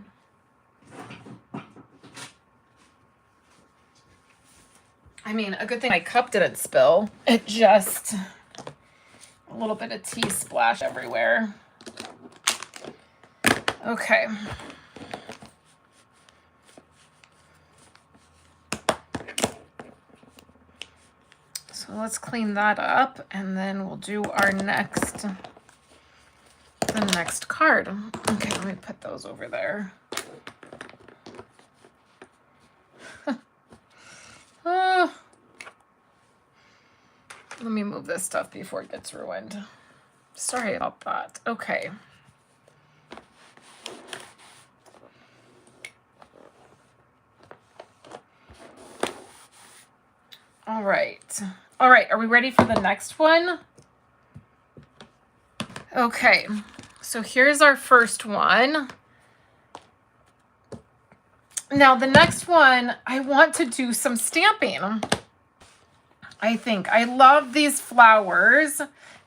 I mean, a good thing my cup didn't spill. It just, a little bit of tea splash everywhere. Okay. So let's clean that up and then we'll do our the next card. Okay, let me put those over there. Let me move this stuff before it gets ruined. Sorry about that. Okay. All right. All right, are we ready for the next one? Okay, so here's our first one. Now the next one, I want to do some stamping. I think I love these flowers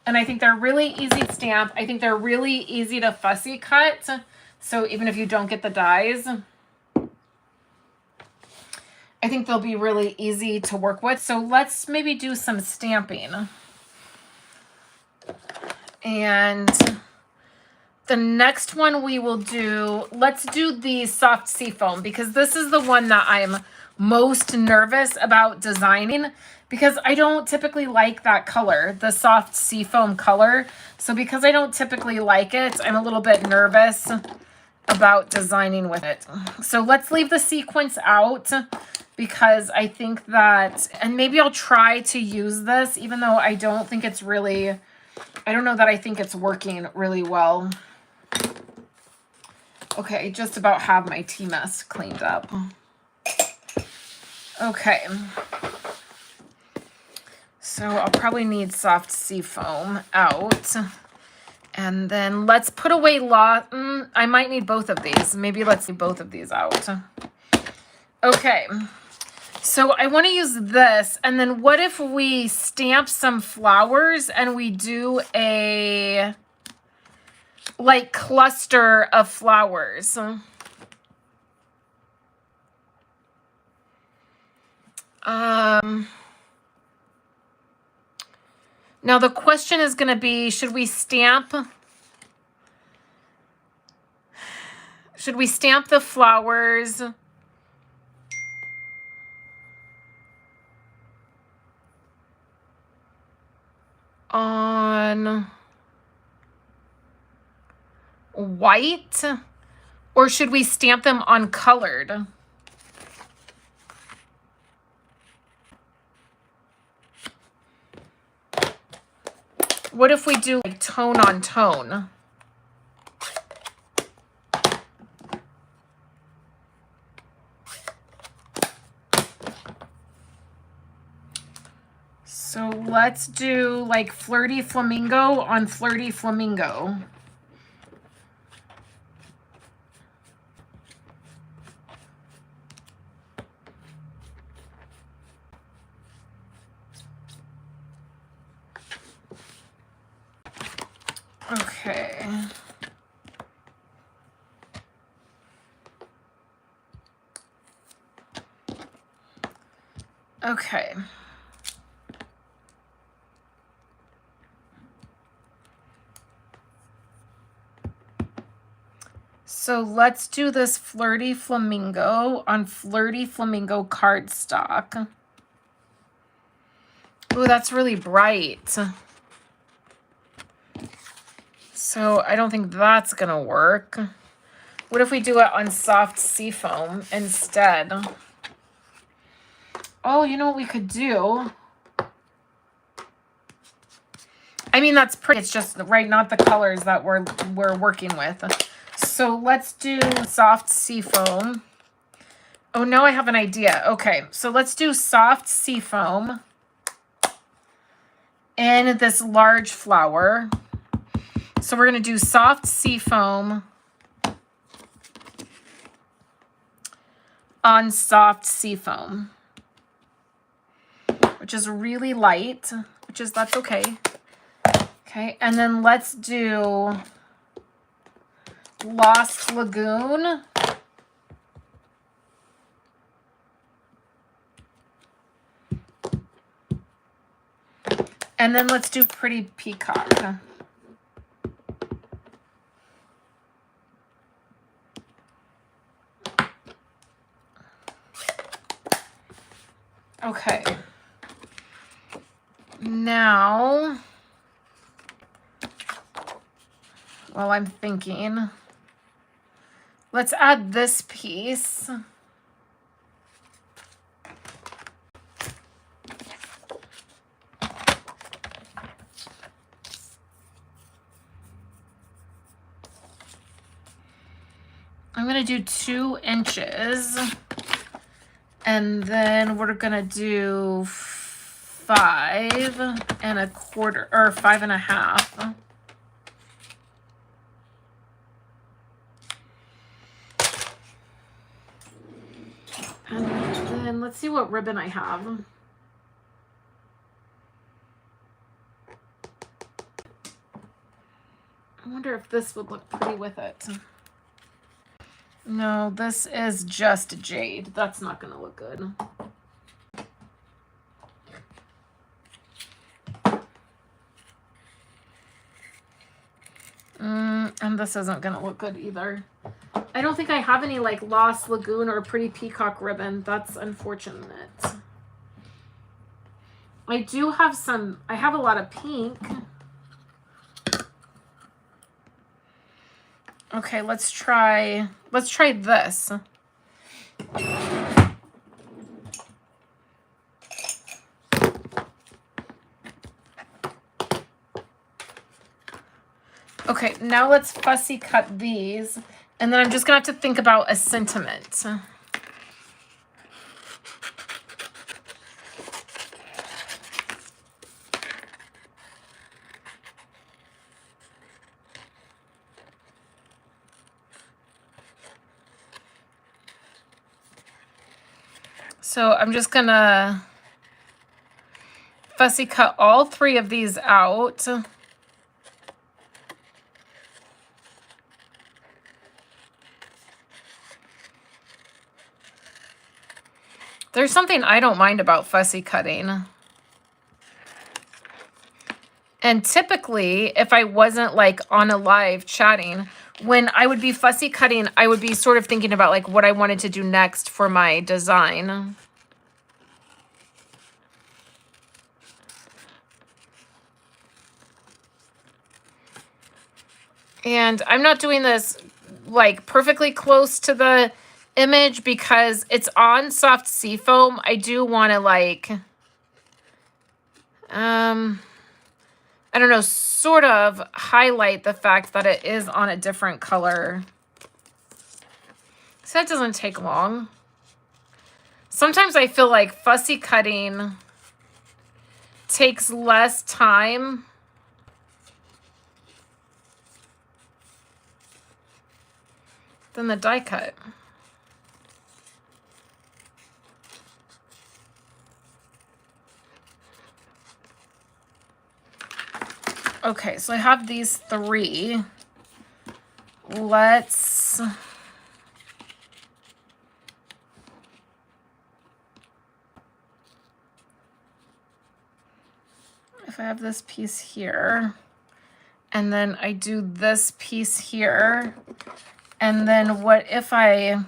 and I think they're really easy to stamp. I think they're really easy to fussy cut. So even if you don't get the dies, I think they'll be really easy to work with. So let's maybe do some stamping. And the next one we will do, let's do the soft seafoam because this is the one that I'm most nervous about designing because I don't typically like that color, the soft seafoam color. So because I don't typically like it, I'm a little bit nervous about designing with it. So let's leave the sequence out because I think that, and maybe I'll try to use this even though I don't think it's really, I don't know that I think it's working really well. Okay, I just about have my tea mess cleaned up. Okay. So I'll probably need soft seafoam out. And then let's put away I might need both of these. Maybe let's leave both of these out. Okay. So I want to use this. And then what if we stamp some flowers and we do a like cluster of flowers? Now the question is going to be, should we stamp the flowers on white or should we stamp them on colored? What if we do like tone on tone? So let's do like Flirty Flamingo on Flirty Flamingo. Okay. Okay. So let's do this Flirty Flamingo on Flirty Flamingo cardstock. Ooh, that's really bright. So I don't think that's going to work. What if we do it on soft seafoam instead? Oh, you know what we could do? I mean, that's pretty. It's just, right, not the colors that we're working with. So let's do soft seafoam. Oh, now I have an idea. Okay, so let's do soft seafoam. And in this large flower. So we're going to do soft seafoam on soft seafoam, which is really light, that's okay. Okay, and then let's do Lost Lagoon. And then let's do Pretty Peacock. Okay. Now, while I'm thinking, let's add this piece. I'm going to do 2 inches, and then we're going to do 5 1/4 or 5 1/2. And then let's see what ribbon I have. I wonder if this would look pretty with it. No, this is just jade. That's not going to look good. And this isn't going to look good either. I don't think I have any like Lost Lagoon or Pretty Peacock ribbon. That's unfortunate. I do have some, I have a lot of pink. Okay, let's try this. Okay, now let's fussy cut these, and then I'm just gonna have to think about a sentiment. So I'm just gonna fussy cut all 3 of these out. There's something I don't mind about fussy cutting. And typically, if I wasn't like on a live chatting, when I would be fussy cutting, I would be sort of thinking about like what I wanted to do next for my design. And I'm not doing this like perfectly close to the image because it's on soft seafoam. I do want to like, I don't know, sort of highlight the fact that it is on a different color. So that doesn't take long. Sometimes I feel like fussy cutting takes less time than the die cut. Okay, so I have these 3. Let's... If I have this piece here, and then I do this piece here, and then what if I...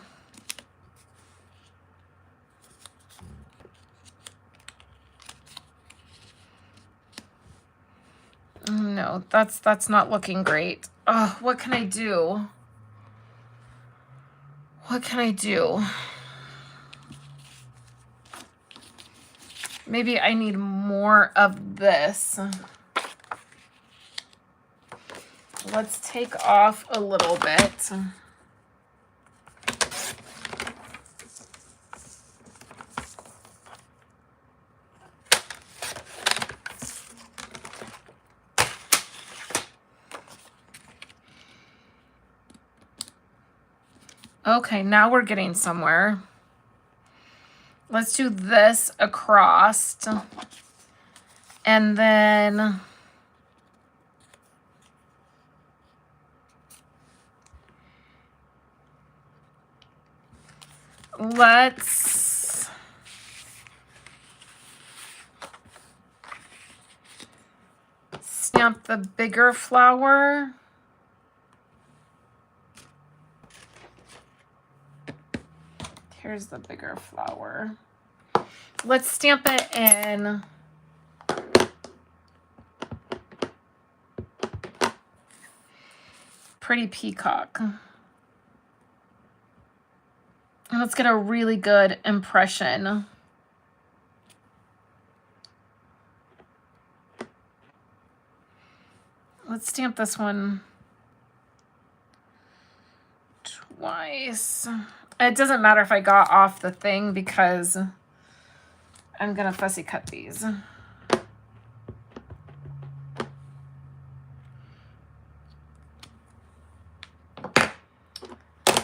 No, that's not looking great. Oh, what can I do? What can I do? Maybe I need more of this. Let's take off a little bit. Okay, now we're getting somewhere. Let's do this across. And then let's stamp the bigger flower. Here's the bigger flower. Let's stamp it in Pretty Peacock. And let's get a really good impression. Let's stamp this one twice. It doesn't matter if I got off the thing because I'm gonna fussy cut these.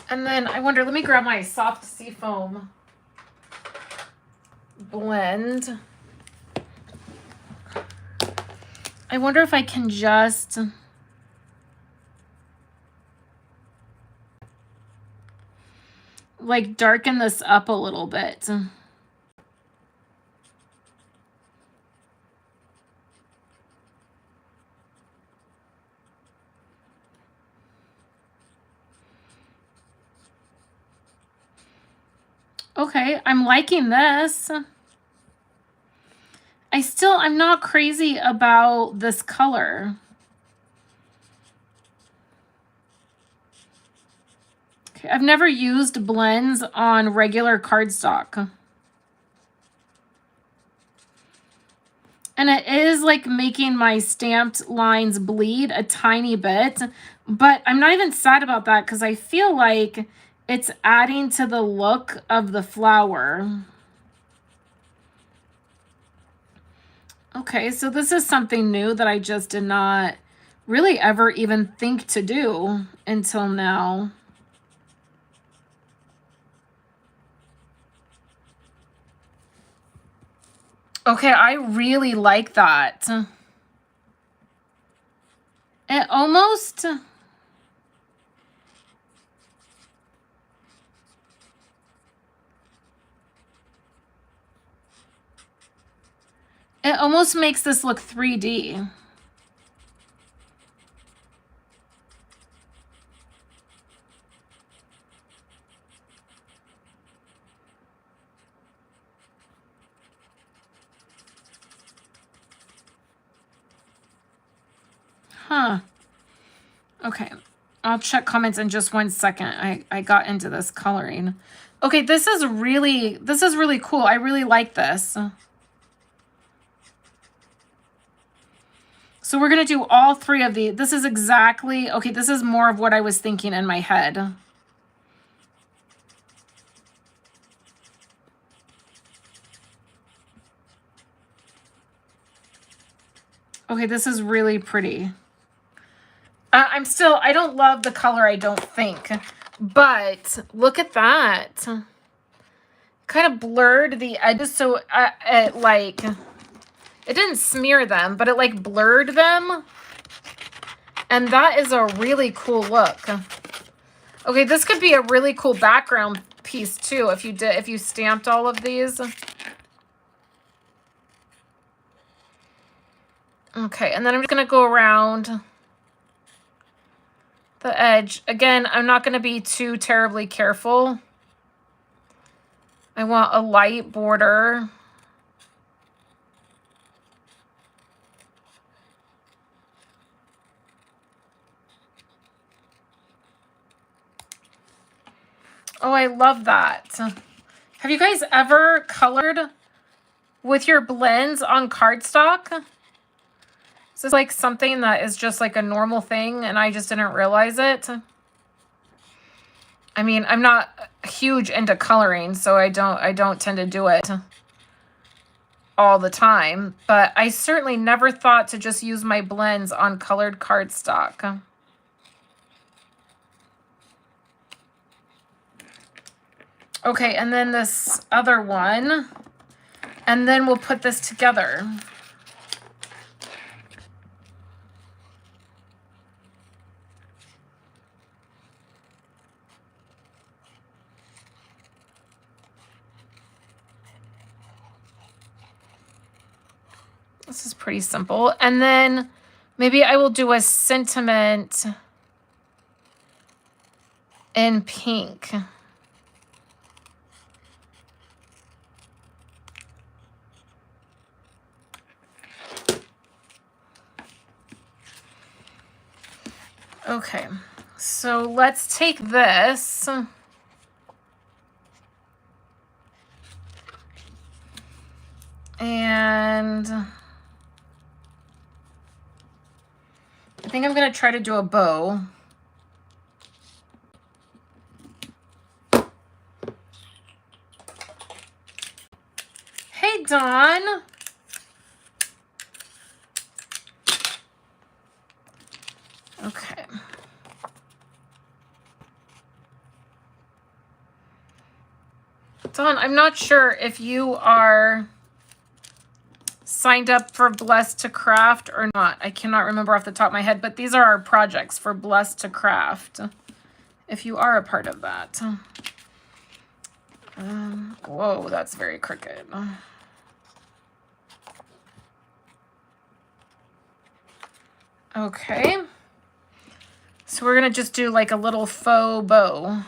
And then I wonder, let me grab my soft seafoam blend. I wonder if I can just like darken this up a little bit. Okay, I'm liking this. I'm not crazy about this color. Okay, I've never used blends on regular cardstock. And it is like making my stamped lines bleed a tiny bit, but I'm not even sad about that because I feel like it's adding to the look of the flower. Okay, so this is something new that I just did not really ever even think to do until now. Okay, I really like that. It almost... It almost makes this look 3D. Huh. Okay. I'll check comments in just 1 second. I got into this coloring. Okay, this is really cool. I really like this. So we're going to do all 3 of these. This is exactly, okay, this is more of what I was thinking in my head. Okay, this is really pretty. I don't love the color, I don't think. But look at that. Kind of blurred the edges, so it didn't smear them, but it like blurred them. And that is a really cool look. Okay, this could be a really cool background piece too if you stamped all of these. Okay, and then I'm just going to go around the edge. Again, I'm not going to be too terribly careful. I want a light border. Oh, I love that. Have you guys ever colored with your blends on cardstock? Is this like something that is just like a normal thing and I just didn't realize it? I mean, I'm not huge into coloring, so I don't tend to do it all the time, but I certainly never thought to just use my blends on colored cardstock. Okay, and then this other one. And then we'll put this together. This is pretty simple. And then maybe I will do a sentiment in pink. Okay, so let's take this and I think I'm going to try to do a bow. Hey, Dawn. Okay. Dawn, I'm not sure if you are signed up for Blessed to Craft or not. I cannot remember off the top of my head, but these are our projects for Blessed to Craft. If you are a part of that. Whoa, that's very crooked. Okay. So we're going to just do like a little faux bow.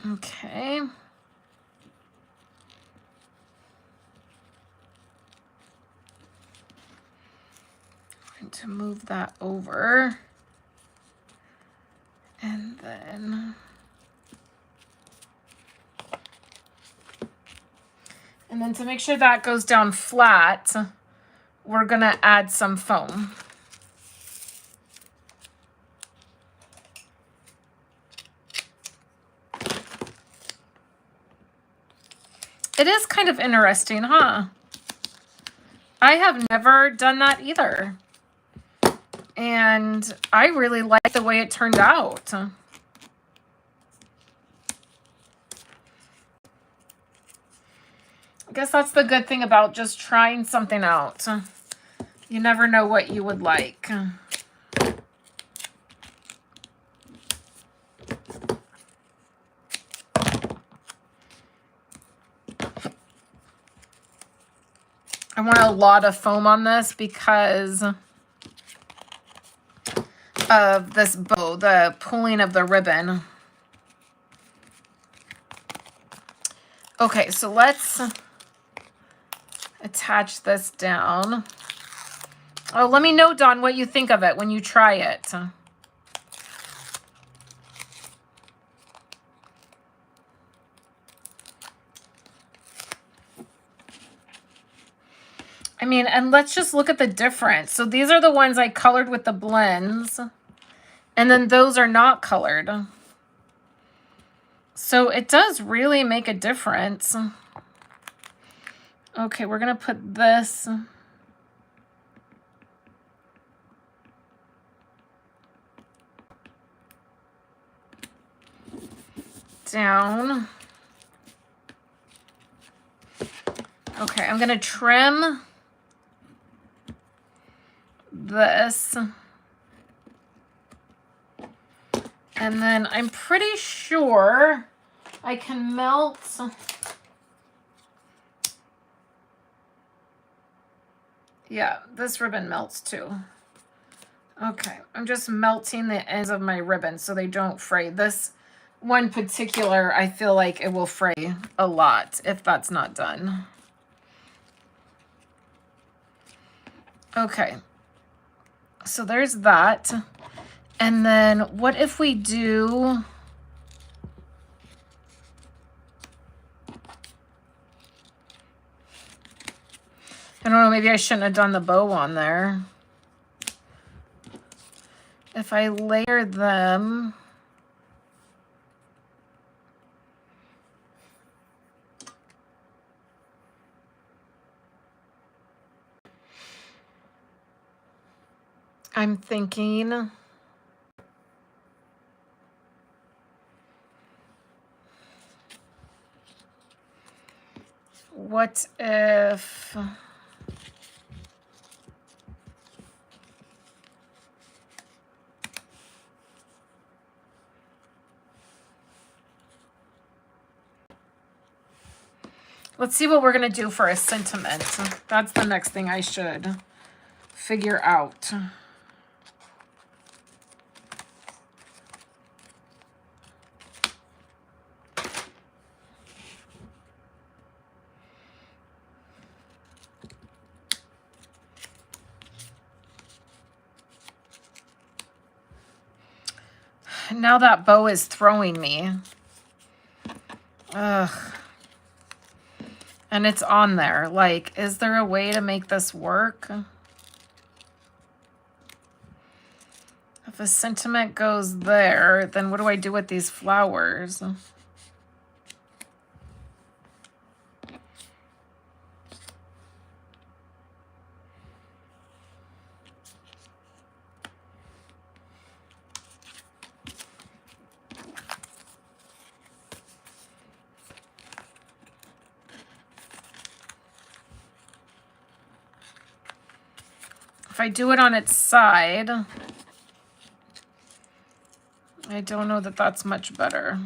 Okay. Going to move that over. And then to make sure that goes down flat, we're going to add some foam. It is kind of interesting, huh? I have never done that either. And I really like the way it turned out. I guess that's the good thing about just trying something out. You never know what you would like. I want a lot of foam on this because of this bow, the pulling of the ribbon. Okay, so let's attach this down. Oh, let me know, Dawn, what you think of it when you try it. I mean, and let's just look at the difference. So these are the ones I colored with the blends, and then those are not colored. So it does really make a difference. Okay, we're going to put this down. Okay, I'm going to trim this. And then I'm pretty sure I can melt. Yeah, this ribbon melts too. Okay, I'm just melting the ends of my ribbon so they don't fray. This one particular, I feel like it will fray a lot if that's not done. Okay, so there's that. And then what if we do... I don't know, maybe I shouldn't have done the bow on there. If I layer them... I'm thinking, what if... Let's see what we're going to do for a sentiment. That's the next thing I should figure out. Now that bow is throwing me. Ugh. And it's on there. Like, is there a way to make this work? If a sentiment goes there, then what do I do with these flowers? If I do it on its side, I don't know that that's much better.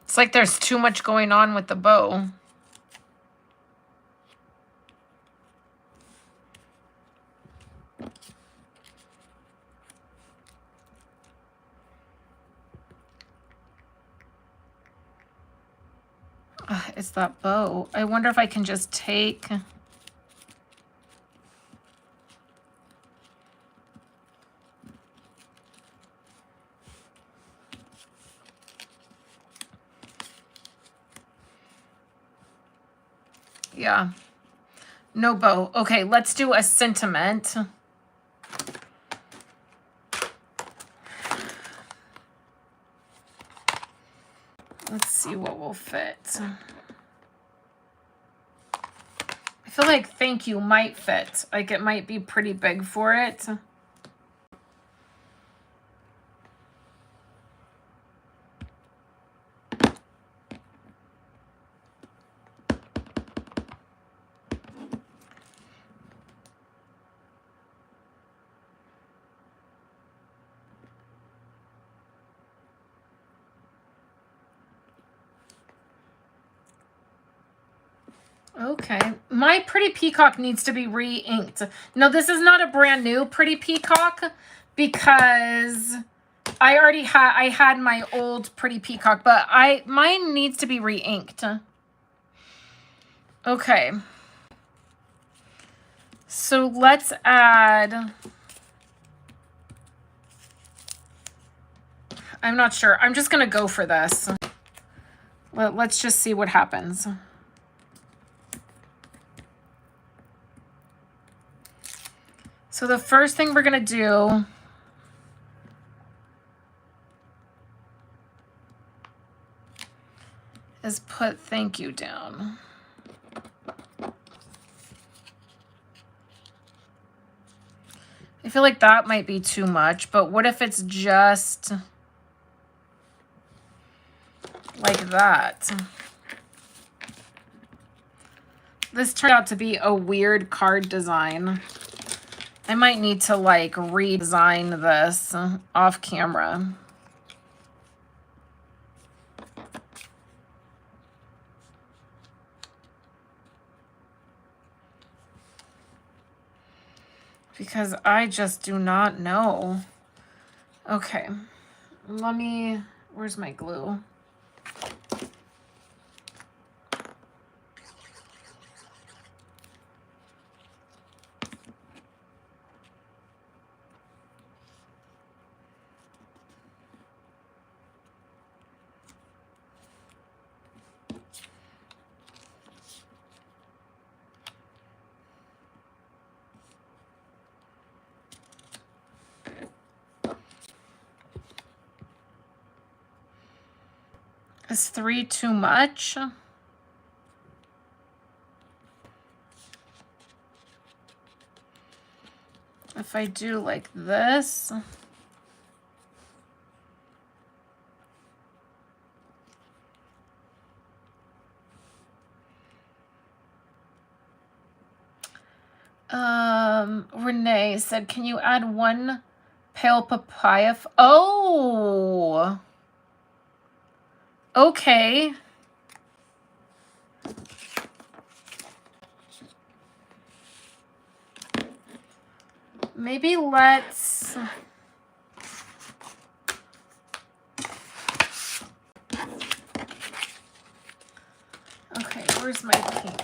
It's like there's too much going on with the bow. It's that bow. I wonder if I can just take... Yeah. No bow. Okay, let's do a sentiment. Let's see what will fit. I feel like thank you might fit. Like it might be pretty big for it. Okay, my Pretty Peacock needs to be re-inked. No, this is not a brand new Pretty Peacock because I had my old Pretty Peacock, but mine needs to be re-inked. Okay. So let's add... I'm not sure. I'm just going to go for this. Let's just see what happens. So the first thing we're going to do is put thank you down. I feel like that might be too much, but what if it's just like that? This turned out to be a weird card design. I might need to like redesign this off camera. Because I just do not know. Okay, where's my glue? Is 3 too much? If I do like this. Renee said, can you add one pale papaya? Oh, okay. Maybe let's... Okay, where's my pink?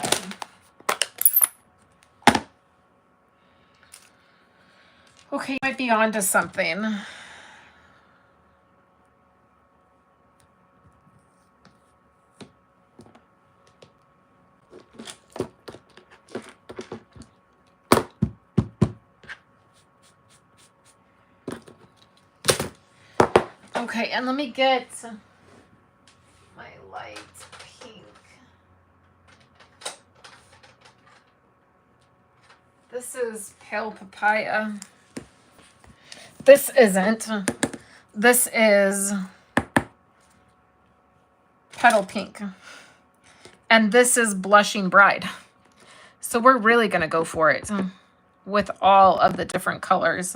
Okay, might be onto something. Okay, and let me get my light pink. This is pale papaya. This isn't. This is petal pink. And this is blushing bride. So we're really going to go for it with all of the different colors.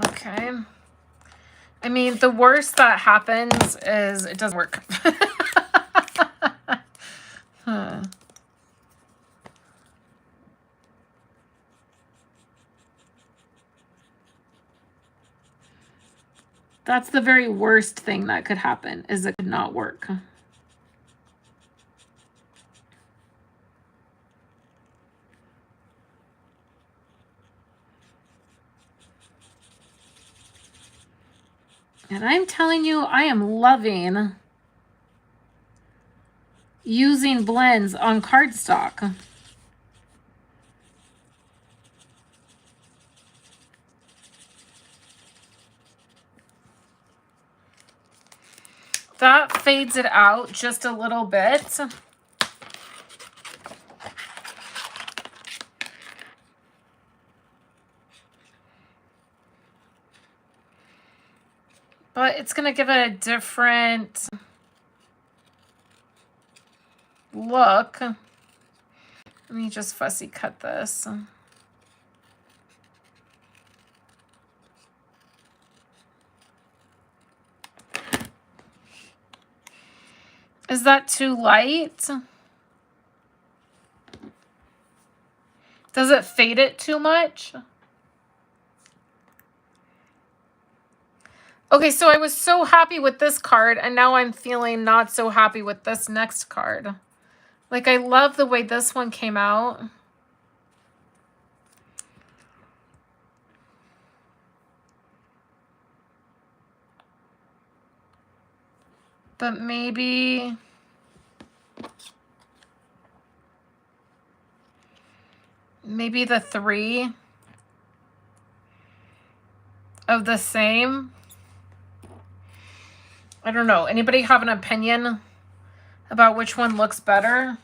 Okay. I mean, the worst that happens is it doesn't work. Huh. That's the very worst thing that could happen, is it could not work. And I'm telling you, I am loving using blends on cardstock. That fades it out just a little bit. But it's going to give it a different look. Let me just fussy cut this. Is that too light? Does it fade it too much? Okay, so I was so happy with this card, and now I'm feeling not so happy with this next card. Like, I love the way this one came out. But maybe... maybe the 3 of the same. I don't know. Anybody have an opinion about which one looks better?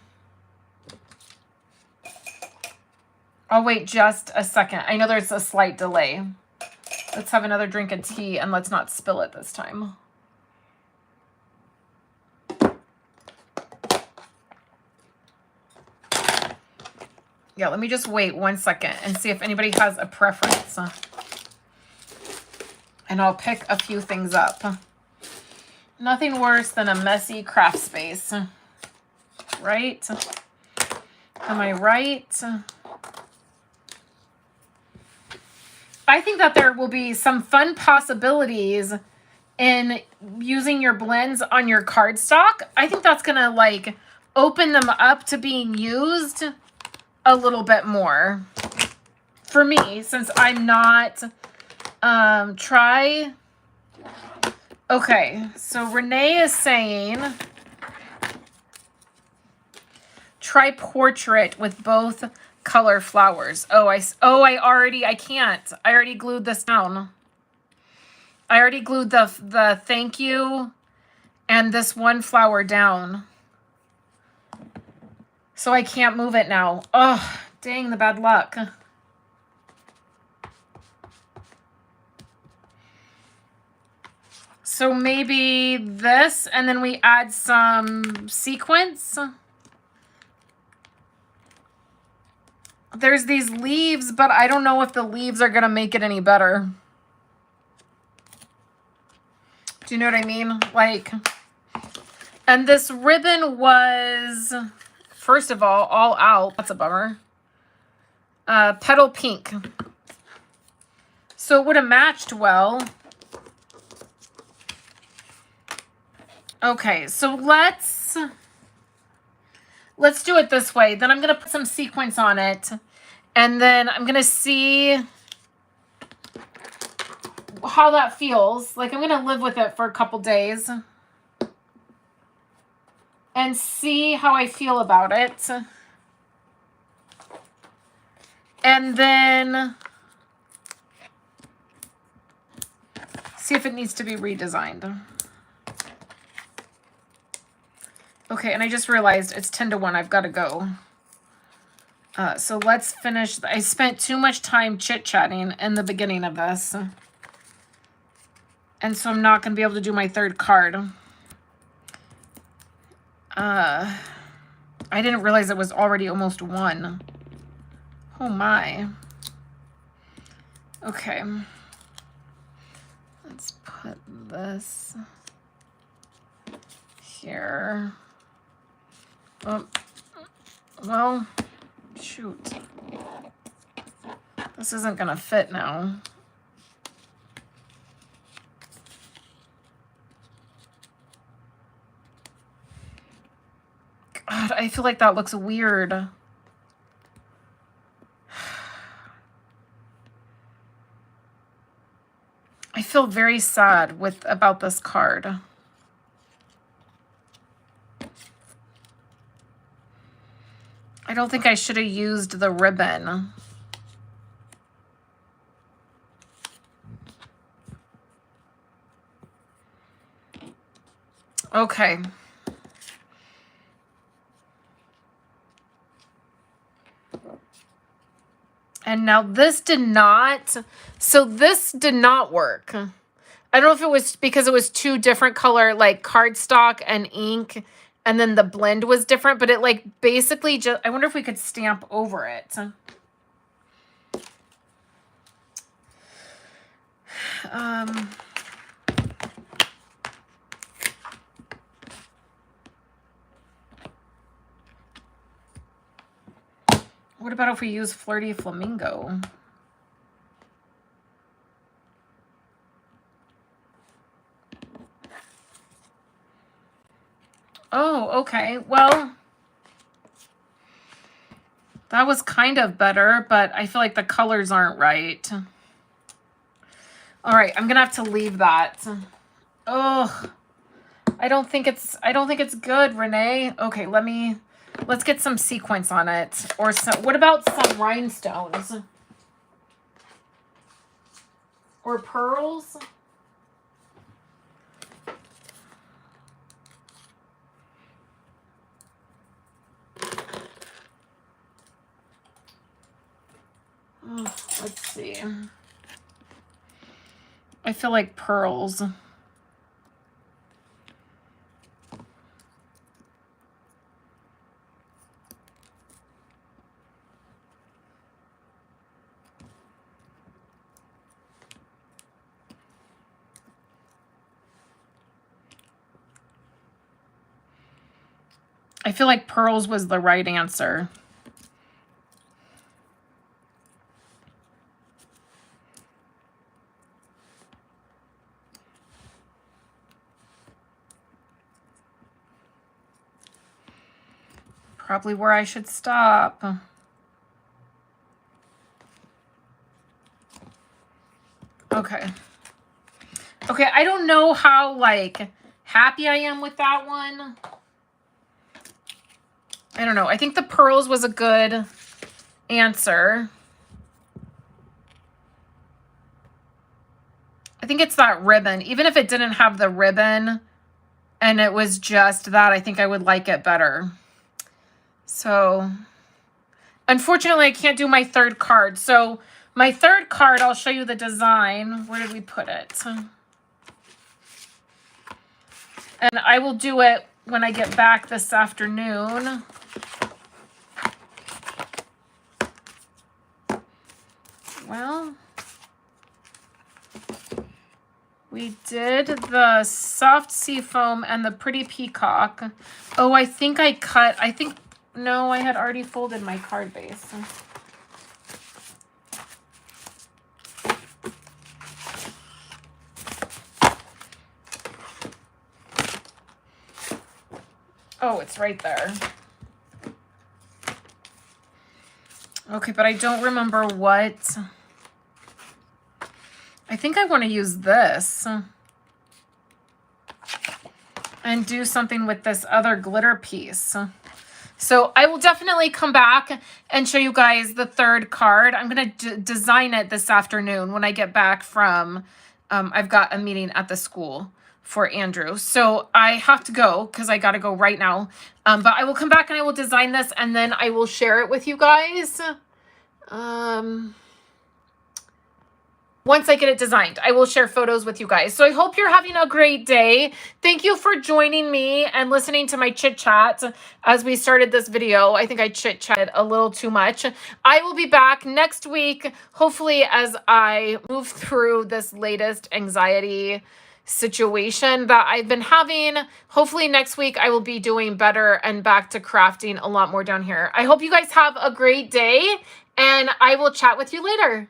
I'll wait just a second. I know there's a slight delay. Let's have another drink of tea and let's not spill it this time. Yeah, let me just wait 1 second and see if anybody has a preference. And I'll pick a few things up. Nothing worse than a messy craft space. Right? Am I right? I think that there will be some fun possibilities in using your blends on your cardstock. I think that's going to like open them up to being used a little bit more for me, since I'm not try. Okay, so Renee is saying try portrait with both color flowers. I can't. I already glued this down. I already glued the thank you and this one flower down. So I can't move it now. Oh, dang the bad luck. So maybe this, and then we add some sequins. There's these leaves, but I don't know if the leaves are going to make it any better. Do you know what I mean? Like, and this ribbon was, first of all out. That's a bummer. Petal pink. So it would have matched well. Okay, so let's do it this way. Then I'm going to put some sequins on it. And then I'm going to see how that feels. Like, I'm going to live with it for a couple days. And see how I feel about it. And then see if it needs to be redesigned. Okay, and I just realized it's 10 to 1. I've got to go. So let's finish. I spent too much time chit-chatting in the beginning of this. And so I'm not going to be able to do my third card. I didn't realize it was already almost 1. Oh my. Okay. Let's put this here. Oh, well, shoot. This isn't gonna fit now. God, I feel like that looks weird. I feel very sad about this card. I don't think I should have used the ribbon. Okay. And now this did not, so this did not work. I don't know if it was because it was two different color, like cardstock and ink, and then the blend was different, but it like basically just, I wonder if we could stamp over it. What about if we use Flirty Flamingo? Oh, okay. Well, that was kind of better, but I feel like the colors aren't right. All right, I'm gonna have to leave that. Oh, I don't think it's good, Renee. Okay, let's get some sequins on it. Or some, what about some rhinestones? Or pearls? Oh, let's see. I feel like pearls. I feel like pearls was the right answer. Probably where I should stop. Okay. Okay, I don't know how, like, happy I am with that one. I don't know. I think the pearls was a good answer. I think it's that ribbon. Even if it didn't have the ribbon and it was just that, I think I would like it better. So unfortunately, I can't do my third card. So my third card, I'll show you the design. Where did we put it? And I will do it when I get back this afternoon. Well, we did the soft sea foam and the pretty peacock. Oh, I think I cut, no, I had already folded my card base. Oh, it's right there. Okay, but I don't remember what. I think I want to use this and do something with this other glitter piece. So I will definitely come back and show you guys the third card. I'm going to design it this afternoon when I get back from, I've got a meeting at the school for Andrew. So I have to go because I got to go right now. But I will come back and I will design this and then I will share it with you guys. Once I get it designed, I will share photos with you guys. So I hope you're having a great day. Thank you for joining me and listening to my chit chat as we started this video. I think I chit chatted a little too much. I will be back next week, hopefully, as I move through this latest anxiety situation that I've been having. Hopefully next week I will be doing better and back to crafting a lot more down here. I hope you guys have a great day and I will chat with you later.